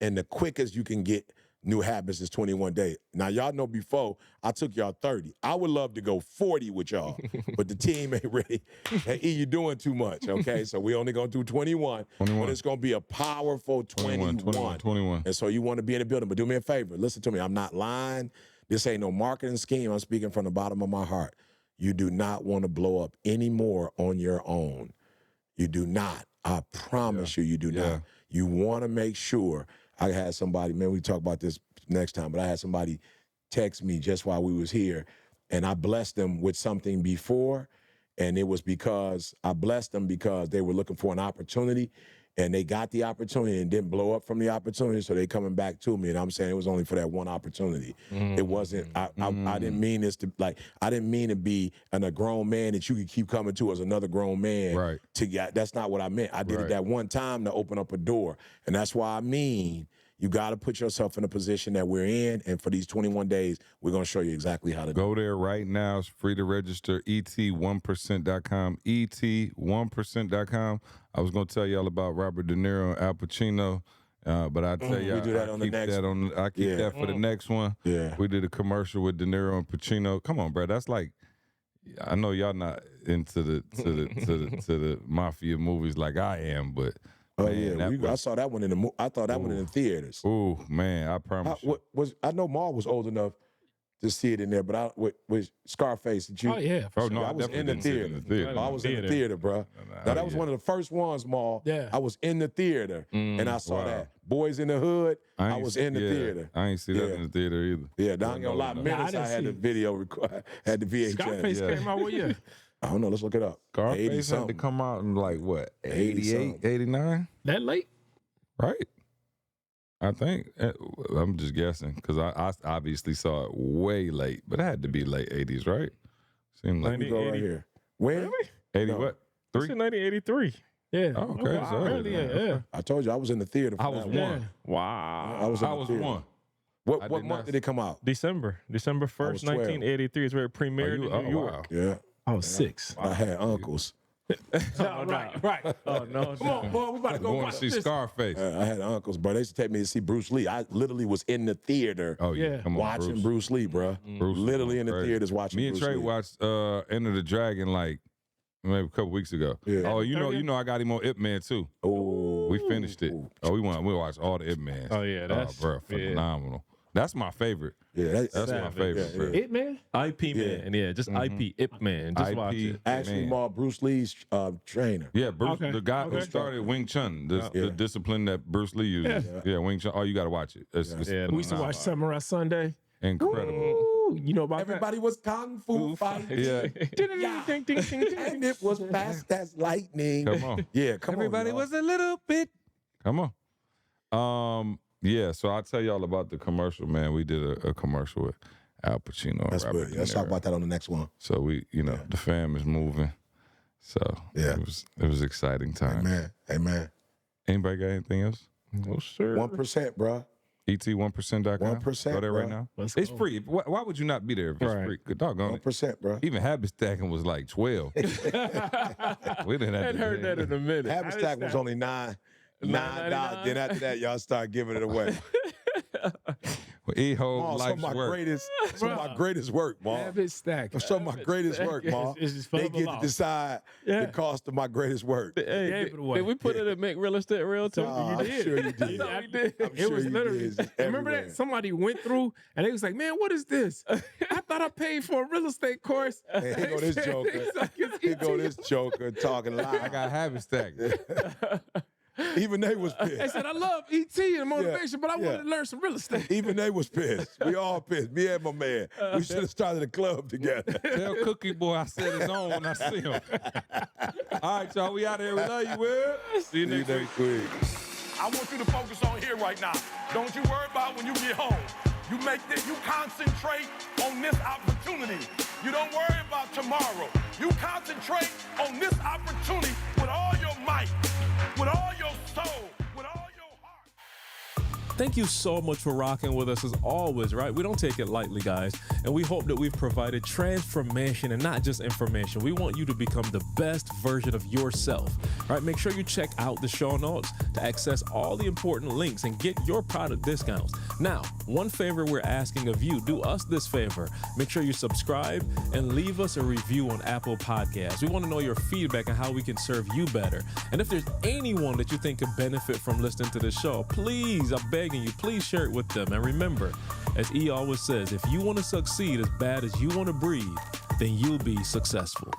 And the quickest you can get new habits is 21 days. Now, y'all know before, I took y'all 30. I would love to go 40 with y'all, but the team ain't ready. Hey, E, you're doing too much, okay? So we only going to do 21. But it's going to be a powerful 21. And so you want to be in the building. But do me a favor. Listen to me. I'm not lying. This ain't no marketing scheme. I'm speaking from the bottom of my heart. You do not want to blow up anymore on your own. You do not. I promise you do not. You want to make sure. I had somebody, man, we talk about this next time, but I had somebody text me just while we was here, and I blessed them with something before, and it was because I blessed them because they were looking for an opportunity, and they got the opportunity and didn't blow up from the opportunity, so they coming back to me, and I'm saying it was only for that one opportunity. It wasn't, I didn't mean this to, like, I didn't mean to be a grown man that you could keep coming to as another grown man. Right. That's not what I meant. I did it that one time to open up a door, and that's why I mean, you got to put yourself in a position that we're in, and for these 21 days, we're going to show you exactly how to go there right now. It's free to register, et1%.com, et1%.com. I was going to tell y'all about Robert De Niro and Al Pacino, but I tell y'all, I keep that for the next one. Yeah. We did a commercial with De Niro and Pacino. Come on, bro. That's like, I know y'all not into the mafia movies like I am, but oh man, I saw that one in the. I thought that one in the theaters. Oh man, I promise. I know Maul was old enough to see it in there, but with Scarface. Oh yeah, for sure. I was in the theater. I was in the theater, bro. Now that was one of the first ones, Maul. Yeah, I was in the theater and I saw that. Boys in the Hood. I was in the theater. I ain't see that in the theater either. Yeah, down a lot of minutes. I had the video, had the VHS. Scarface came out what year? I don't know. Let's look it up. Scarface had to come out in like what, 88, 89? That late? Right. I think. I'm just guessing because I obviously saw it way late, but it had to be late 80s, right? Seemed like. Let me go right here. When? 80 what? 1983. Yeah. Oh, okay. Wow. So really, yeah. I told you I was in the theater. I was one. Wow. I was one. What month did it come out? December 1st, 1983 is where it premiered in New York. Yeah. I was 6. I had uncles. Right. Oh no. Come on, boy, we about to go going watch to see this. Scarface. I had uncles, bro. They used to take me to see Bruce Lee. I literally was in the theater. Oh yeah, come on, watching Bruce Lee, bro. Bruce literally in the theaters watching. Me and Bruce Trey Lee. watched Enter the Dragon like maybe a couple weeks ago. Yeah. Oh, you know, I got him on Ip Man too. Oh, we finished it. Oh, we watched all the Ip Mans. Oh yeah, that's bro, phenomenal. That's my favorite. Yeah, that's my favorite. Yeah. Ip Man? IP Man. Yeah, just IP. Ip Man. Just watch it. Actually, Bruce Lee's trainer. Yeah, Bruce, the guy who started Wing Chun, the discipline that Bruce Lee uses. Yeah, Wing Chun. Oh, you got to watch it. We used to watch Samurai Sunday. Incredible. Ooh, you know about Everybody was kung fu fighting. Yeah. And it was fast as lightning. Come on. Yeah, come Everybody on. was a little bit. Come on. Yeah, so I'll tell y'all about the commercial, man. We did a commercial with Al Pacino. That's and Robert good. Let's talk about that on the next one. So we, the fam is moving. So yeah, it was exciting time. Amen. Anybody got anything else? No, sir. 1%, bro. Et1%.com. 1%. Go there right bro. now. Let's it's go. free. Why would you not be there if it's free? Good doggone it. 1%, bro. Even habit stacking was like 12. We didn't have Hadn't heard that in a minute. Habit stack was only $9. Then after that, y'all start giving it away. Well, E-Ho life's work. Some of my greatest work, Mom. Habit stack. Some of my greatest work, Mom. It's just They get to decide the cost of my greatest work. Hey, did we put it in Make Real Estate Real too? I'm sure you did. We did. It was literally. Remember that somebody went through and they was like, "Man, what is this? I thought I paid for a real estate course." Hey, here go this joker. Here go this joker talking I loud. got habit stacking. Even they was They pissed. said, "I love ET and motivation, but I wanted to learn some real estate." Even they was pissed. We all pissed. Me and my man. We should have started a club together. Tell Cookie Boy I said his own when I see him. All right, y'all. We out of here. We love you, Will. See you next week. I want you to focus on here right now. Don't you worry about when you get home. You concentrate on this opportunity. You don't worry about tomorrow. You concentrate on this opportunity with all your might, with all your soul, with all your heart. thank you so much for rocking with us as always, right? We don't take it lightly, guys. And we hope that we've provided transformation and not just information. We want you to become the best version of yourself, right? Make sure you check out the show notes to access all the important links and get your product discounts. Now, one favor we're asking of you, do us this favor. Make sure you subscribe and leave us a review on Apple Podcasts. We want to know your feedback and how we can serve you better. And if there's anyone that you think could benefit from listening to this show, please, I'm begging you, please share it with them. And remember, as E always says, if you want to succeed as bad as you want to breathe, then you'll be successful.